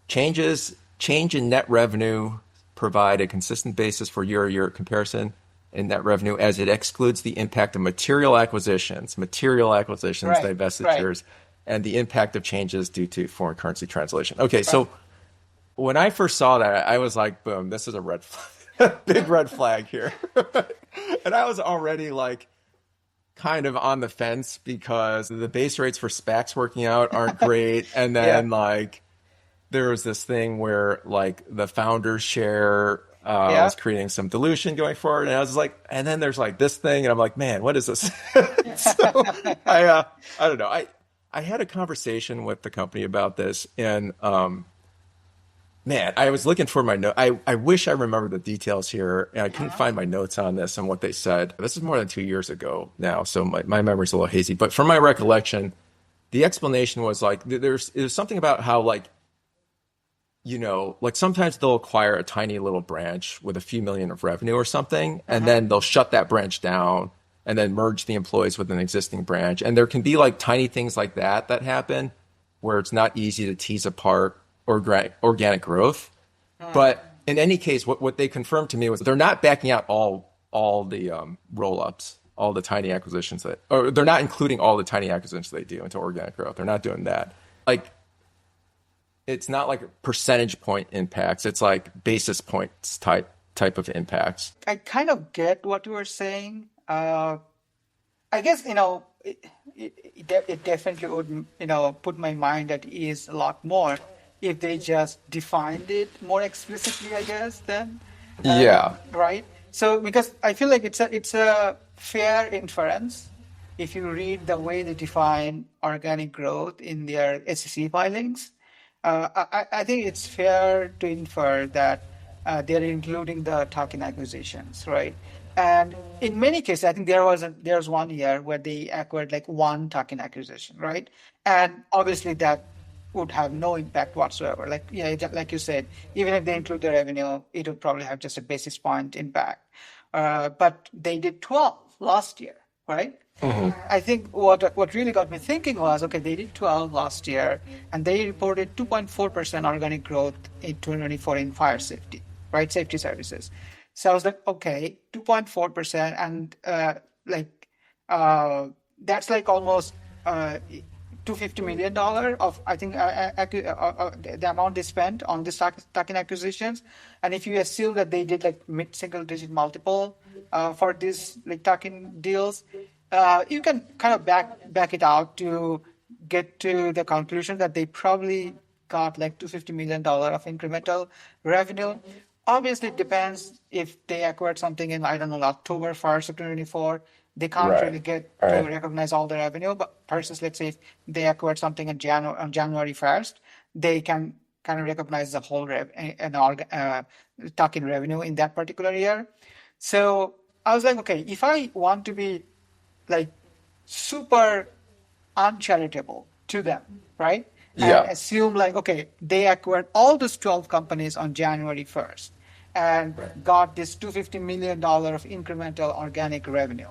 Change in net revenue provide a consistent basis for year-to-year comparison in net revenue as it excludes the impact of material acquisitions, Right, divestitures, and the impact of changes due to foreign currency translation. Okay, so when I first saw that, I was like, boom, this is a red flag, big red flag here. And I was already like kind of on the fence because the base rates for SPACs working out aren't great. And then like there was this thing where like the founder's share was creating some dilution going forward. And I was like, and then there's like this thing, and I'm like, man, what is this? So I don't know. I had a conversation with the company about this, and man, I was looking for my note. I wish I remember the details here, and I couldn't find my notes on this and what they said. This is more than 2 years ago now, so my memory's a little hazy. But from my recollection, the explanation was like there's something about how like like sometimes they'll acquire a tiny little branch with a few million of revenue or something, and then they'll shut that branch down and then merge the employees with an existing branch. And there can be like tiny things like that happen where it's not easy to tease apart organic growth. But in any case, what they confirmed to me was they're not backing out all the roll-ups, all the tiny acquisitions or they're not including all the tiny acquisitions they do into organic growth. They're not doing that. Like, it's not like percentage point impacts. It's like basis points type of impacts. I kind of get what you were saying. I guess, it definitely would, put my mind at ease a lot more if they just defined it more explicitly, I guess, then. Yeah. Right? So, because I feel like it's a fair inference if you read the way they define organic growth in their SEC filings. I think it's fair to infer that they're including the tuck-in acquisitions, right? And in many cases, I think there was 1 year where they acquired like one tuck-in acquisition, right? And obviously that would have no impact whatsoever. Like like you said, even if they include the revenue, it would probably have just a basis point impact. But they did 12 last year, right? I think what really got me thinking was, okay, they did 12 last year, and they reported 2.4% organic growth in 2024 in fire safety, right? Safety services. So I was like, okay, 2.4%, and that's like almost $250 million of, I think, the amount they spent on this tuck-in acquisitions. And if you assume that they did like mid-single digit multiple for these like tuck-in deals, you can kind of back it out to get to the conclusion that they probably got like $250 million of incremental revenue. Obviously, it depends if they acquired something in, I don't know, October 1st of 2024. They can't really get to recognize all the revenue. But versus, let's say, if they acquired something on January 1st, they can kind of recognize the whole tuck-in revenue in that particular year. So I was like, okay, if I want to be like super uncharitable to them, right? And Yeah. assume like, okay, they acquired all those 12 companies on January 1st and Right. got this $250 million of incremental organic revenue.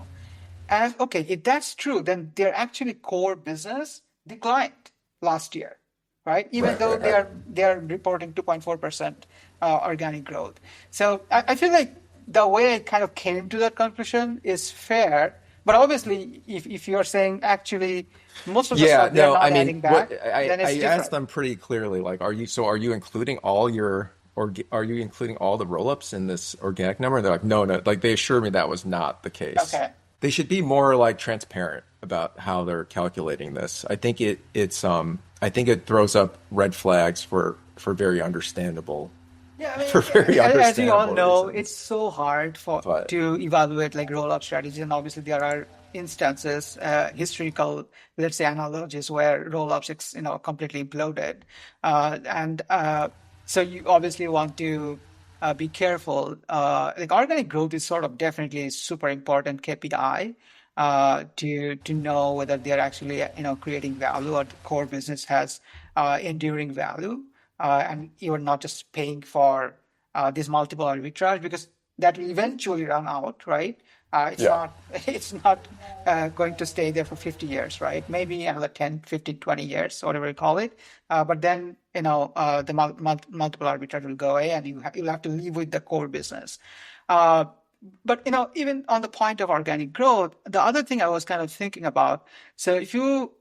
And okay, if that's true, then their actually core business declined last year, right? Even Right. though Right. Right. they are reporting 2.4% organic growth. So I feel like the way I kind of came to that conclusion is fair. But obviously, if you're saying actually most of the Yeah, stuff they're no, I not mean, adding what back, then it's I asked different. them pretty clearly, like, are you including all your or are you including all the roll-ups in this organic number? They're like, no, no, like they assured me that was not the case. Okay. They should be more like transparent about how they're calculating this. I think I think it throws up red flags for very understandable Yeah, I for mean, very as you all understandable know, it's reasons. so hard But to evaluate like roll-up strategies, and obviously there are instances, historical, let's say, analogies where roll-ups, completely imploded, and so you obviously want to be careful. Like organic growth is sort of definitely a super important KPI to know whether they're actually creating value or the core business has enduring value, and you're not just paying for this multiple arbitrage because that will eventually run out, right? It's yeah. not it's not going to stay there for 50 years, right? Maybe another 10, 15, 20 years, whatever you call it. But then, the multiple arbitrage will go away and you'll have to live with the core business. Uh, but, even on the point of organic growth, the other thing I was kind of thinking about, so if you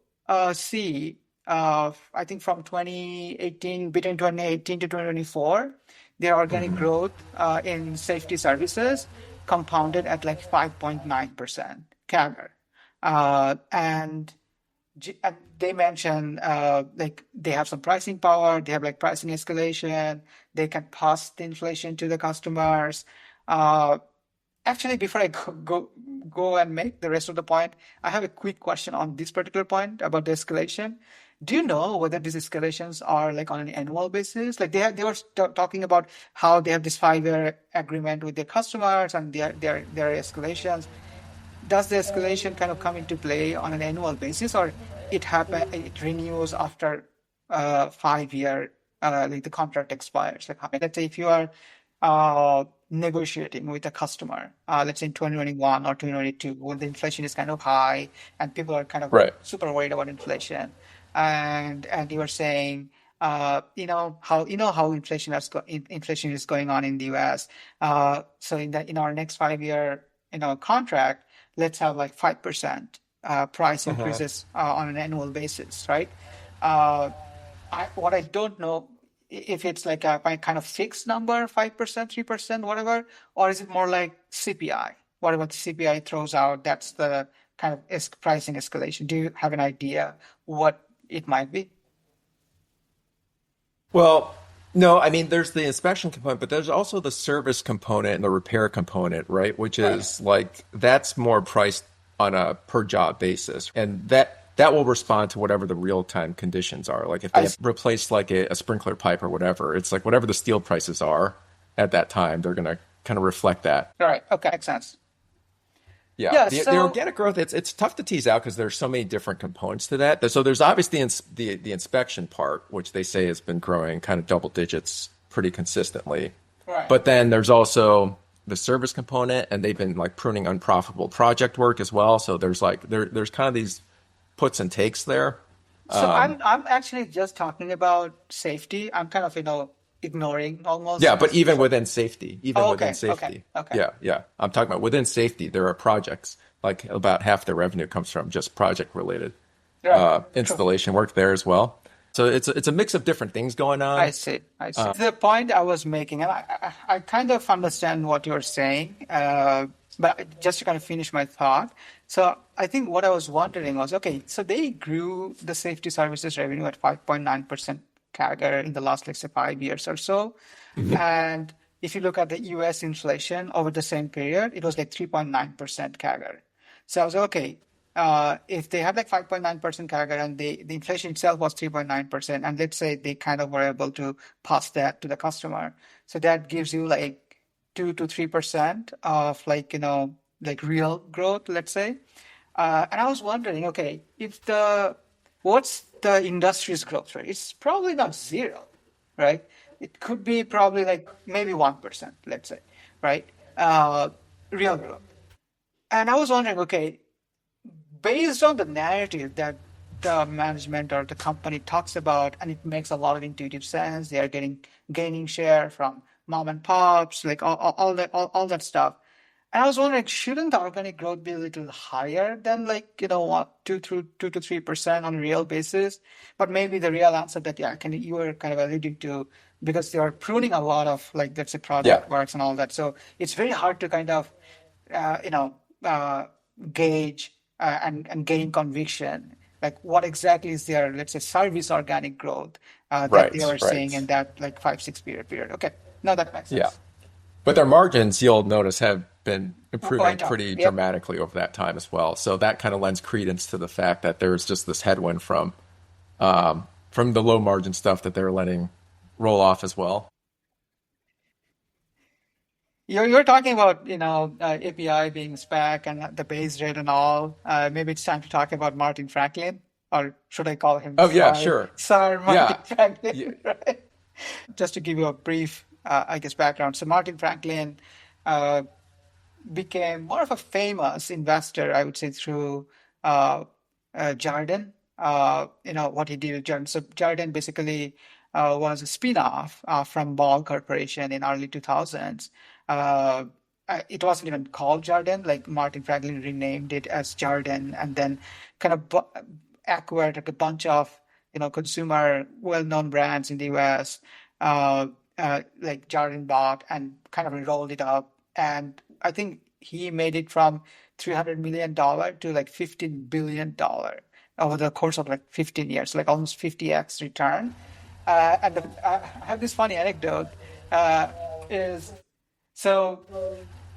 see, I think from 2018, between 2018 to 2024, their organic Hmm. growth in safety services compounded at like 5.9% CAGR. And they mention like they have some pricing power, they have like pricing escalation, they can pass the inflation to the customers. Uh, Actually, before I go and make the rest of the point, I have a quick question on this particular point about the escalation. Do you know whether these escalations are like on an annual basis? Like they were talking about how they have this 5-year agreement with their customers and their escalations. Does the escalation kind of come into play on an annual basis, or it renews after 5-year, like the contract expires? Like let's say if you are negotiating with a customer, let's say in 2021 or 2022, when the inflation is kind of high and people are kind of Right. super worried about inflation, and you are saying, how inflation is going on in the U.S. So in our next 5-year contract, let's have like 5% price Uh-huh. increases on an annual basis, right? Uh, what I don't know if it's like a kind of fixed number, 5%, 3%, whatever, or is it more like CPI? Whatever the CPI throws out, that's the kind of pricing escalation. Do you have an idea what it might be? Well, no, I mean, there's the inspection component, but there's also the service component and the repair component, right? Which Right. is like that's more priced on a per job basis, and that will respond to whatever the real time conditions are. Like if they I have see. replaced like a sprinkler pipe or whatever, it's like whatever the steel prices are at that time, they're gonna kind of reflect that. Right. Okay. Makes sense. Yeah, Yeah. the So, organic growth it's tough to tease out because there's so many different components to that. So there's obviously the inspection part, which they say has been growing kind of double digits pretty consistently. right. But then there's also the service component, and they've been like pruning unprofitable project work as well. So there's like there's kind of these puts and takes there. So I'm actually just talking about safety. I'm kind of, ignoring Yeah, almost but this. even within safety, even Oh, within okay. Okay. safety, Okay. yeah, yeah. I'm talking about within safety, there are projects like about half the revenue comes from just project related Right. True. installation work there as well. So it's a mix of different things going I on. see. I see. The point I was making, and I kind of understand what you're saying, but just to kind of finish my thought. So I think what I was wondering was, okay, so they grew the safety services revenue at 5.9% CAGR in the last, let's say, 5 years or so. And if you look at the US inflation over the same period, it was like 3.9% CAGR. So I was like, okay, if they had like 5.9% CAGR and the inflation itself was 3.9%, and let's say they kind of were able to pass that to the customer, so that gives you like 2 to 3% of like, like real growth, let's say. And I was wondering, okay, if what's the industry's growth rate? It's probably not zero, right? It could be probably like maybe 1%, let's say, right? Uh, Real growth. And I was wondering, okay, based on the narrative that the management or the company talks about, and it makes a lot of intuitive sense. They are gaining share from mom and pops, like all that stuff. And I was wondering, shouldn't the organic growth be a little higher than like, what, 2 to 3% on a real basis? But maybe the real answer that, yeah, you were kind of alluding to, because they are pruning a lot of like, let's say, Yeah, project works and all that. So it's very hard to kind of, uh, you know, uh, gauge and gain conviction. Like what exactly is their, let's say, service organic growth that they right, are seeing right. in that like 5, 6 period. Okay, no, that makes Yeah. sense. But their margins, you'll notice, have been improving Went up. pretty Yep. dramatically over that time as well. So that kind of lends credence to the fact that there's just this headwind from the low margin stuff that they're letting roll off as well. You're talking about, API being SPAC and the base rate and all. Maybe it's time to talk about Martin Franklin, or should I call him Oh yeah, Sir, sure. Sir Martin Yeah. Franklin, Yeah. right? Just to give you a brief, I guess, background. So Martin Franklin uh, became more of a famous investor, I would say, through uh, Jarden. What he did with Jarden. So Jarden basically was a spin-off from Ball Corporation in early 2000s. Uh, it wasn't even called Jarden. Like Martin Franklin renamed it as Jarden, and then kind of acquired like a bunch of consumer well-known brands in the US, uh, like Jarden bought and kind of rolled it up. And I think he made it from $300 million to like $15 billion over the course of like 15 years, like almost 50x return. I have this funny anecdote. Is so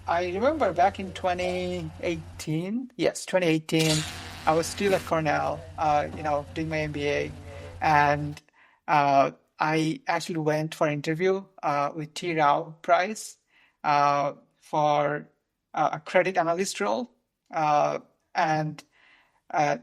I remember back in 2018, yes, 2018, I was still at Cornell, doing my MBA, and I actually went for an interview with T. Rao Price for a credit analyst role, and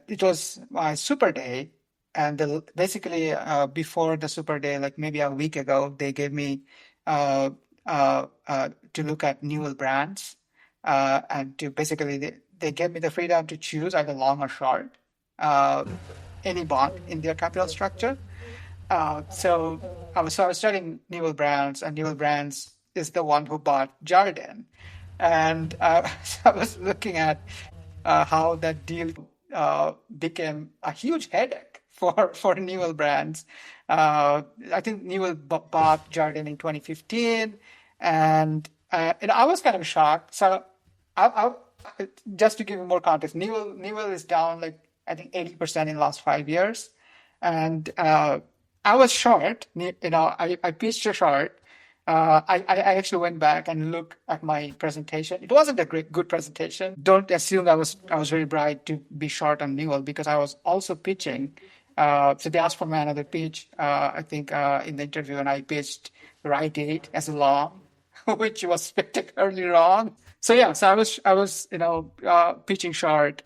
it was my super day. And basically, before the super day, like maybe a week ago, they gave me uh, to look at newer brands, and to basically they gave me the freedom to choose either long or short uh, any bond in their capital structure. So I was studying Newell Brands, and Newell Brands is the one who bought Jarden, and so I was looking at how that deal became a huge headache for Newell Brands. I think Newell bought Jarden in 2015, and I was kind of shocked. So just to give you more context, Newell is down like I think 80% in the last 5 years, and I was short. I pitched a short. I actually went back and looked at my presentation. It wasn't a good presentation. Don't assume I was very bright to be short on Newell, because I was also pitching. So they asked for my another pitch. I think in the interview, and I pitched right eight as a long, which was spectacularly wrong. So yeah, so I was pitching short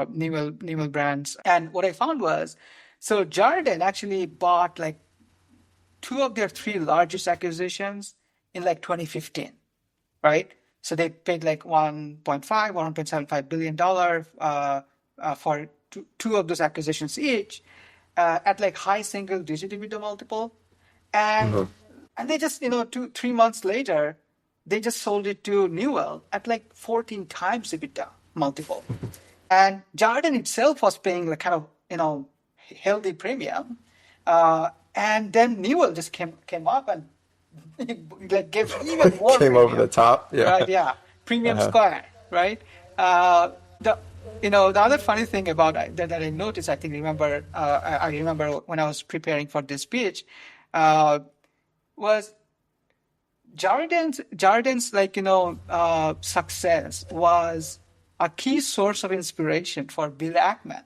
Newell Brands, and what I found was, so Jarden actually bought like two of their three largest acquisitions in like 2015, right? So they paid like 1.5 or 1.75 billion dollar for two of those acquisitions each, at like high single digit EBITDA multiple, and Mhm. and they just 2 3 months later they just sold it to Newell at like 14 times EBITDA multiple, and Jarden itself was paying like kind of healthy premium, and then Newell just came up and like gave even more Came over the premium, top. right? Yeah. Yeah, premium Uh-huh. square, right? The the other funny thing about that I noticed, I think remember I remember when I was preparing for this speech, uh, was Jarden's like success was a key source of inspiration for Bill Ackman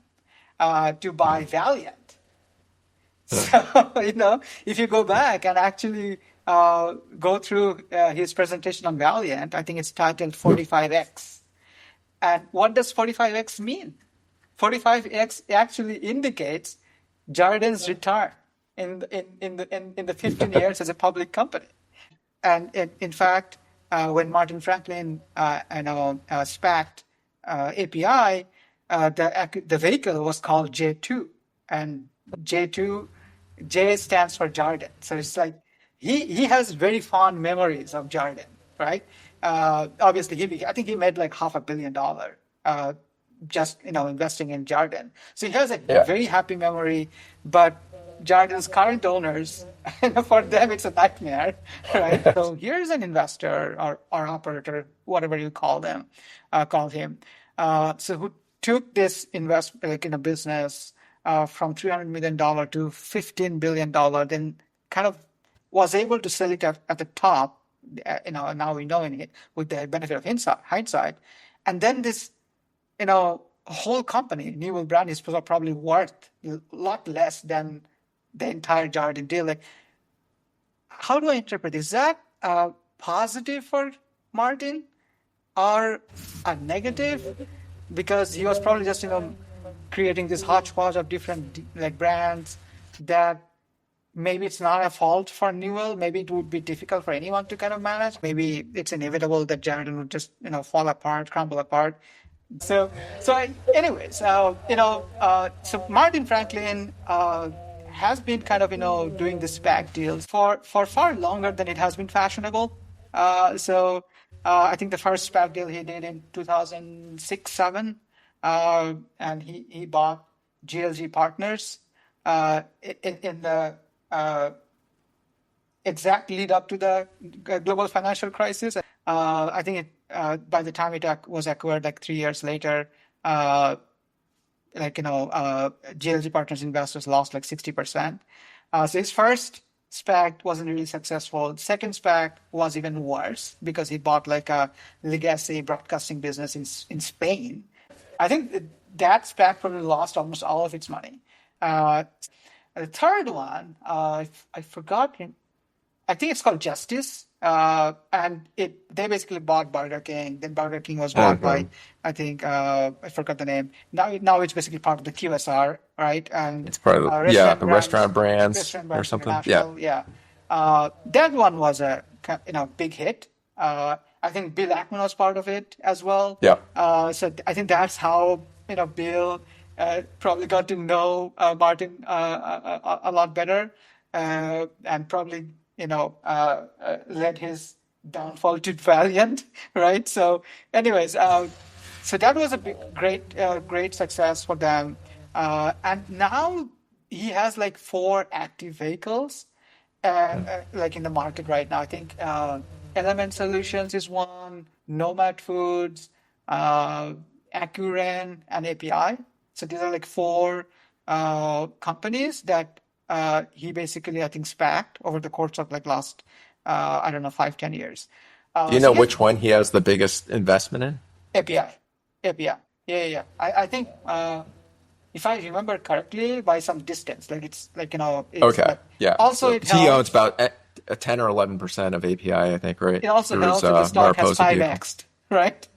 to buy Valiant. So, if you go back and actually go through his presentation on Valiant, I think it's titled 45X. And what does 45X mean? 45X actually indicates Jarden's return in the 15 years as a public company. And in fact, when Martin Franklin SPAC'd API, the vehicle was called J2, and J stands for Jarden. So it's like he has very fond memories of Jarden, right? Obviously, I think he made like $500 million just investing in Jarden. So he has a very happy memory, but Jarden's current owners, for them, it's a nightmare, right? So here's an investor or operator, whatever you call him, so who took this investment, like in a business, from $300 million to $15 billion, then kind of was able to sell it at the top, now we know with the benefit of hindsight. And then this, whole company, Newell Brand, is probably worth a lot less than the entire Jarden deal. Like, how do I interpret this? Is that positive for Martin or a negative? Because he was probably just, creating this hodgepodge of different brands that maybe it's not a fault for Newell. Maybe it would be difficult for anyone to kind of manage. Maybe it's inevitable that Jarden would just, fall apart, crumble apart. So anyways, so Martin Franklin has been kind of, doing the SPAC deals for far longer than it has been fashionable. I think the first SPAC deal he did in 2006-07, and he bought GLG Partners in the exact lead up to the global financial crisis. I think by the time it was acquired, like 3 years later, GLG Partners investors lost like 60%. So his first SPAC wasn't really successful. Second SPAC was even worse because he bought like a legacy broadcasting business in Spain. I think that SPAC probably lost almost all of its money. The third one, I forgot him. I think it's called Justice, and they basically bought Burger King. Then Burger King was bought by, I think, I forgot the name. Now it's basically part of the QSR, right? And it's part of the restaurant brands or something. Yeah. That one was a big hit. I think Bill Ackman was part of it as well. Yeah. So I think that's how Bill probably got to know Martin a lot better, and probably led his downfall to Valiant, right? So, anyways, so that was a great success for them, and now he has like 4 active vehicles, like in the market right now. I think Element Solutions is one, Nomad Foods, Accuren, and API. So these are like 4 companies that he basically, I think, SPAC'd over the course of like last, 5-10 years. Do you know which one he has the biggest investment in? API. Yeah. I think, if I remember correctly, by some distance, like it's like, okay. Yeah. Also, so he owns about 10 or 11% of API, I think, right? It also helps that the stock has 5x'd, right?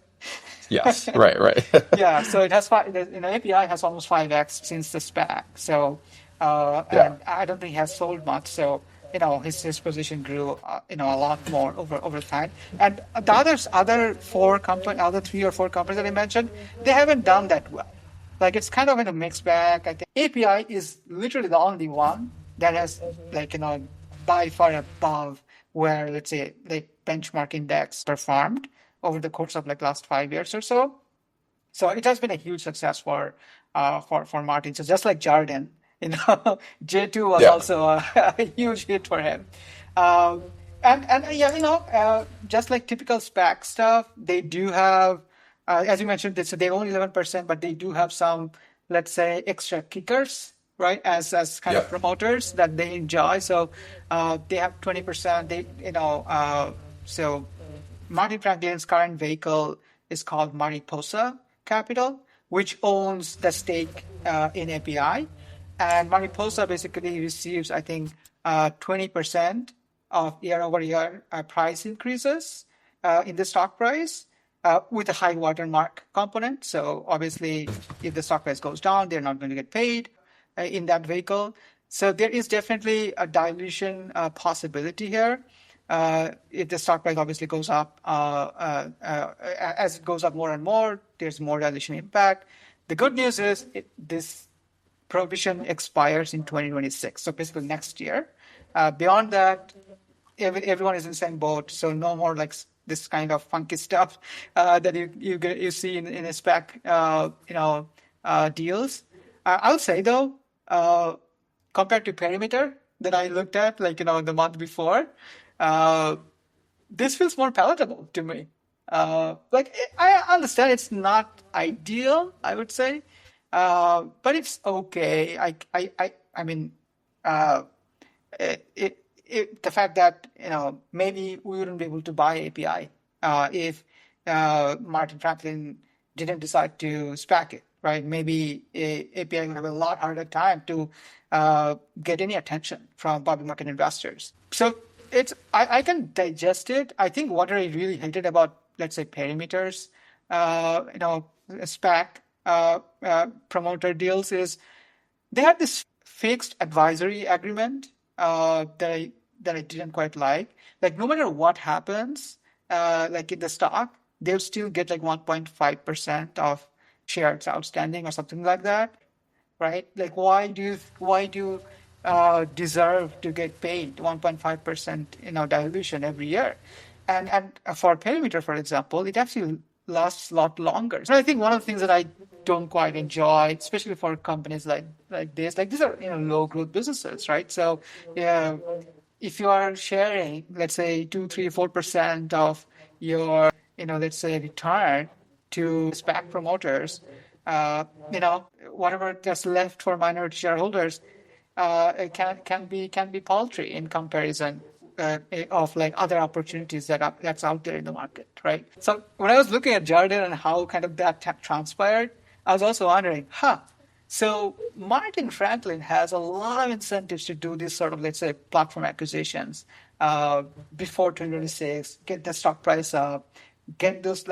Yes, right. Yeah, so it has API has almost 5x since the SPAC. So, and I don't think he has sold much. So, his position grew, a lot more over time. And the other 3 or 4 companies that I mentioned, they haven't done that well. Like it's kind of in a mixed bag. I think API is literally the only one that has by far above where, let's say, like benchmark index performed over the course of like last 5 years or so. So it has been a huge success for Martin. So just like Jarden, J2 was also a huge hit for him. Just like typical SPAC stuff, they do have, as you mentioned, so they own 11%, but they do have some, let's say, extra kickers, right? As kind of promoters that they enjoy. So they have 20%. So Martin Franklin's current vehicle is called Mariposa. Capital, which owns the stake in API. And Mariposa basically receives, I think, 20% of year-over-year price increases in the stock price with a high watermark component. So obviously, if the stock price goes down, they're not going to get paid in that vehicle. So there is definitely a dilution possibility here. If the stock price obviously goes up, as it goes up more and more, there's more dilution impact. The good news is this provision expires in 2026, so basically next year. Beyond that, everyone is in the same boat, so no more like this kind of funky stuff that you see in a SPAC, deals. I would say though, compared to Perimeter that I looked at, the month before, this feels more palatable to me. I understand it's not ideal, I would say, but it's okay. I mean, the fact that maybe we wouldn't be able to buy API if Martin Franklin didn't decide to SPAC it, right? Maybe API would have a lot harder time to get any attention from public market investors. So I can digest it. I think what I really hated about, let's say, Perimeter's SPAC promoter deals is they had this fixed advisory agreement that I didn't quite like. Like no matter what happens, like in the stock, they'll still get like 1.5% of shares outstanding or something like that, right? Like why do you deserve to get paid 1.5% dilution every year? And for Perimeter, for example, it actually lasts a lot longer. So I think one of the things that I don't quite enjoy, especially for companies like this, like these are low growth businesses, right? So yeah, if you are sharing, let's say 2, 3, 4% of your let's say return to SPAC promoters, whatever that's left for minority shareholders, it can be paltry in comparison of like other opportunities that's out there in the market, right? So when I was looking at Jardine and how kind of that transpired, I was also wondering, so Martin Franklin has a lot of incentives to do this sort of, let's say, platform acquisitions before 2026, get the stock price up, get those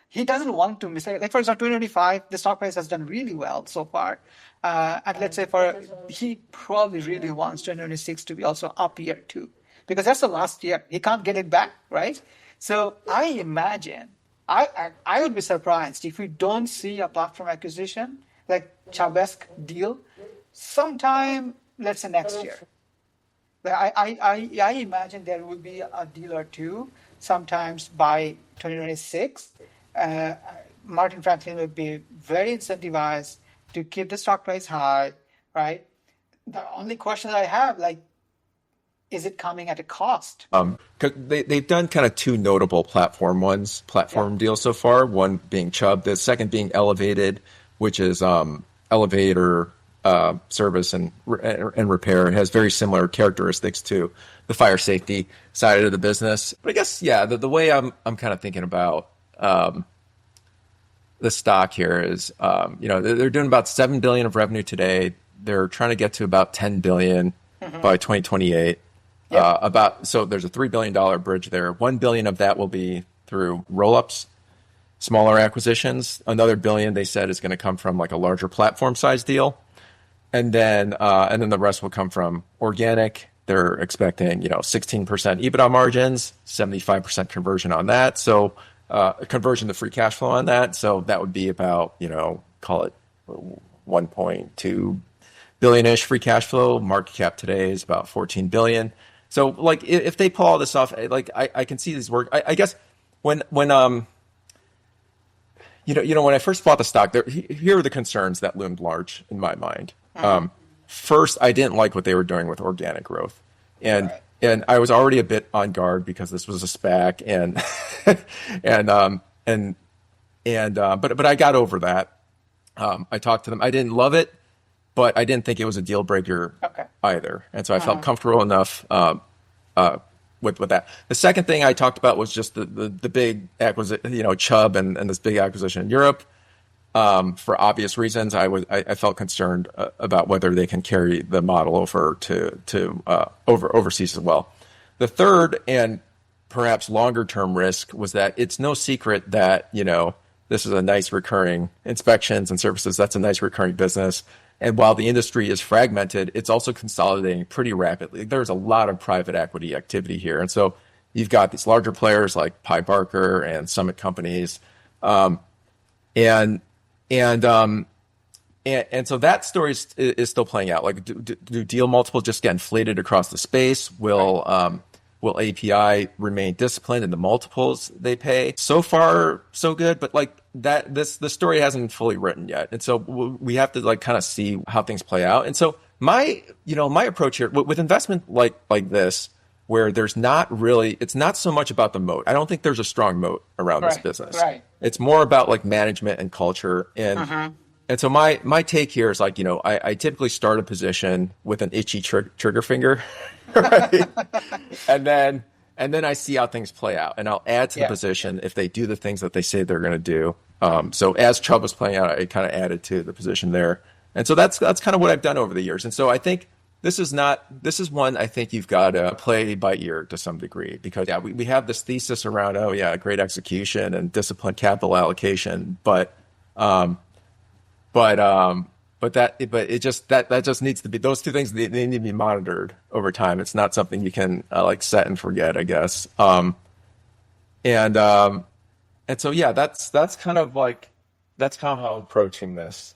he doesn't want to miss. Like for example, 2025, the stock price has done really well so far. And let's say he probably really wants 2026 to be also up year too, because that's the last year. He can't get it back, right? So I imagine, I would be surprised if we don't see a platform acquisition, like Chubb-esque deal, sometime, let's say next year. I imagine there will be a deal or two sometimes by 2026. Martin Franklin would be very incentivized to keep the stock price high, right? The only question that I have, is it coming at a cost? 'Cause they've done kind of two notable platform deals so far. One being Chubb, the second being Elevated, which is elevator service and repair. It has very similar characteristics to the fire safety side of the business. But I guess, yeah, the way I'm kind of thinking about the stock here is, they're doing about $7 billion of revenue today. They're trying to get to about $10 billion by 2028. Yep. So there's a $3 billion bridge there. $1 billion of that will be through roll-ups, smaller acquisitions. Another $1 billion, they said, is going to come from like a larger platform size deal. And then the rest will come from organic. They're expecting, 16% EBITDA margins, 75% conversion on that. So conversion to free cash flow on that. So that would be about, call it 1.2 billion-ish free cash flow. Market cap today is about 14 billion. So like if they pull all this off, like I can see these work. I guess when when I first bought the stock, here are the concerns that loomed large in my mind. First, I didn't like what they were doing with organic growth, and I was already a bit on guard because this was a SPAC, but I got over that. I talked to them. I didn't love it, but I didn't think it was a deal breaker either, and so I felt comfortable enough with that. The second thing I talked about was just the big acquisition, Chubb and this big acquisition in Europe. For obvious reasons. I felt concerned about whether they can carry the model over to overseas as well. The third and perhaps longer term risk was that it's no secret that, this is a nice recurring inspections and services. That's a nice recurring business. And while the industry is fragmented, it's also consolidating pretty rapidly. There's a lot of private equity activity here. And so you've got these larger players like Pi Barker and Summit Companies. And so that story is still playing out. Like, do deal multiples just get inflated across the space? Will API remain disciplined in the multiples they pay? So far, so good, but like the story hasn't been fully written yet, and so we have to like kind of see how things play out. And so my approach here with investment like this, where there's not really, it's not so much about the moat. I don't think there's a strong moat around this business. Right. It's more about like management and culture. And so my take here is like, I typically start a position with an itchy trigger finger, right? and then I see how things play out, and I'll add to the position if they do the things that they say they're going to do. So as Chubb was playing out, I kind of added to the position there. And so that's kind of what I've done over the years. And so I think this is one I think you've got to play by ear to some degree, because we have this thesis around, great execution and disciplined capital allocation, but it just needs to be, those two things, they need to be monitored over time. It's not something you can like set and forget, I guess. And so that's kind of how I'm approaching this.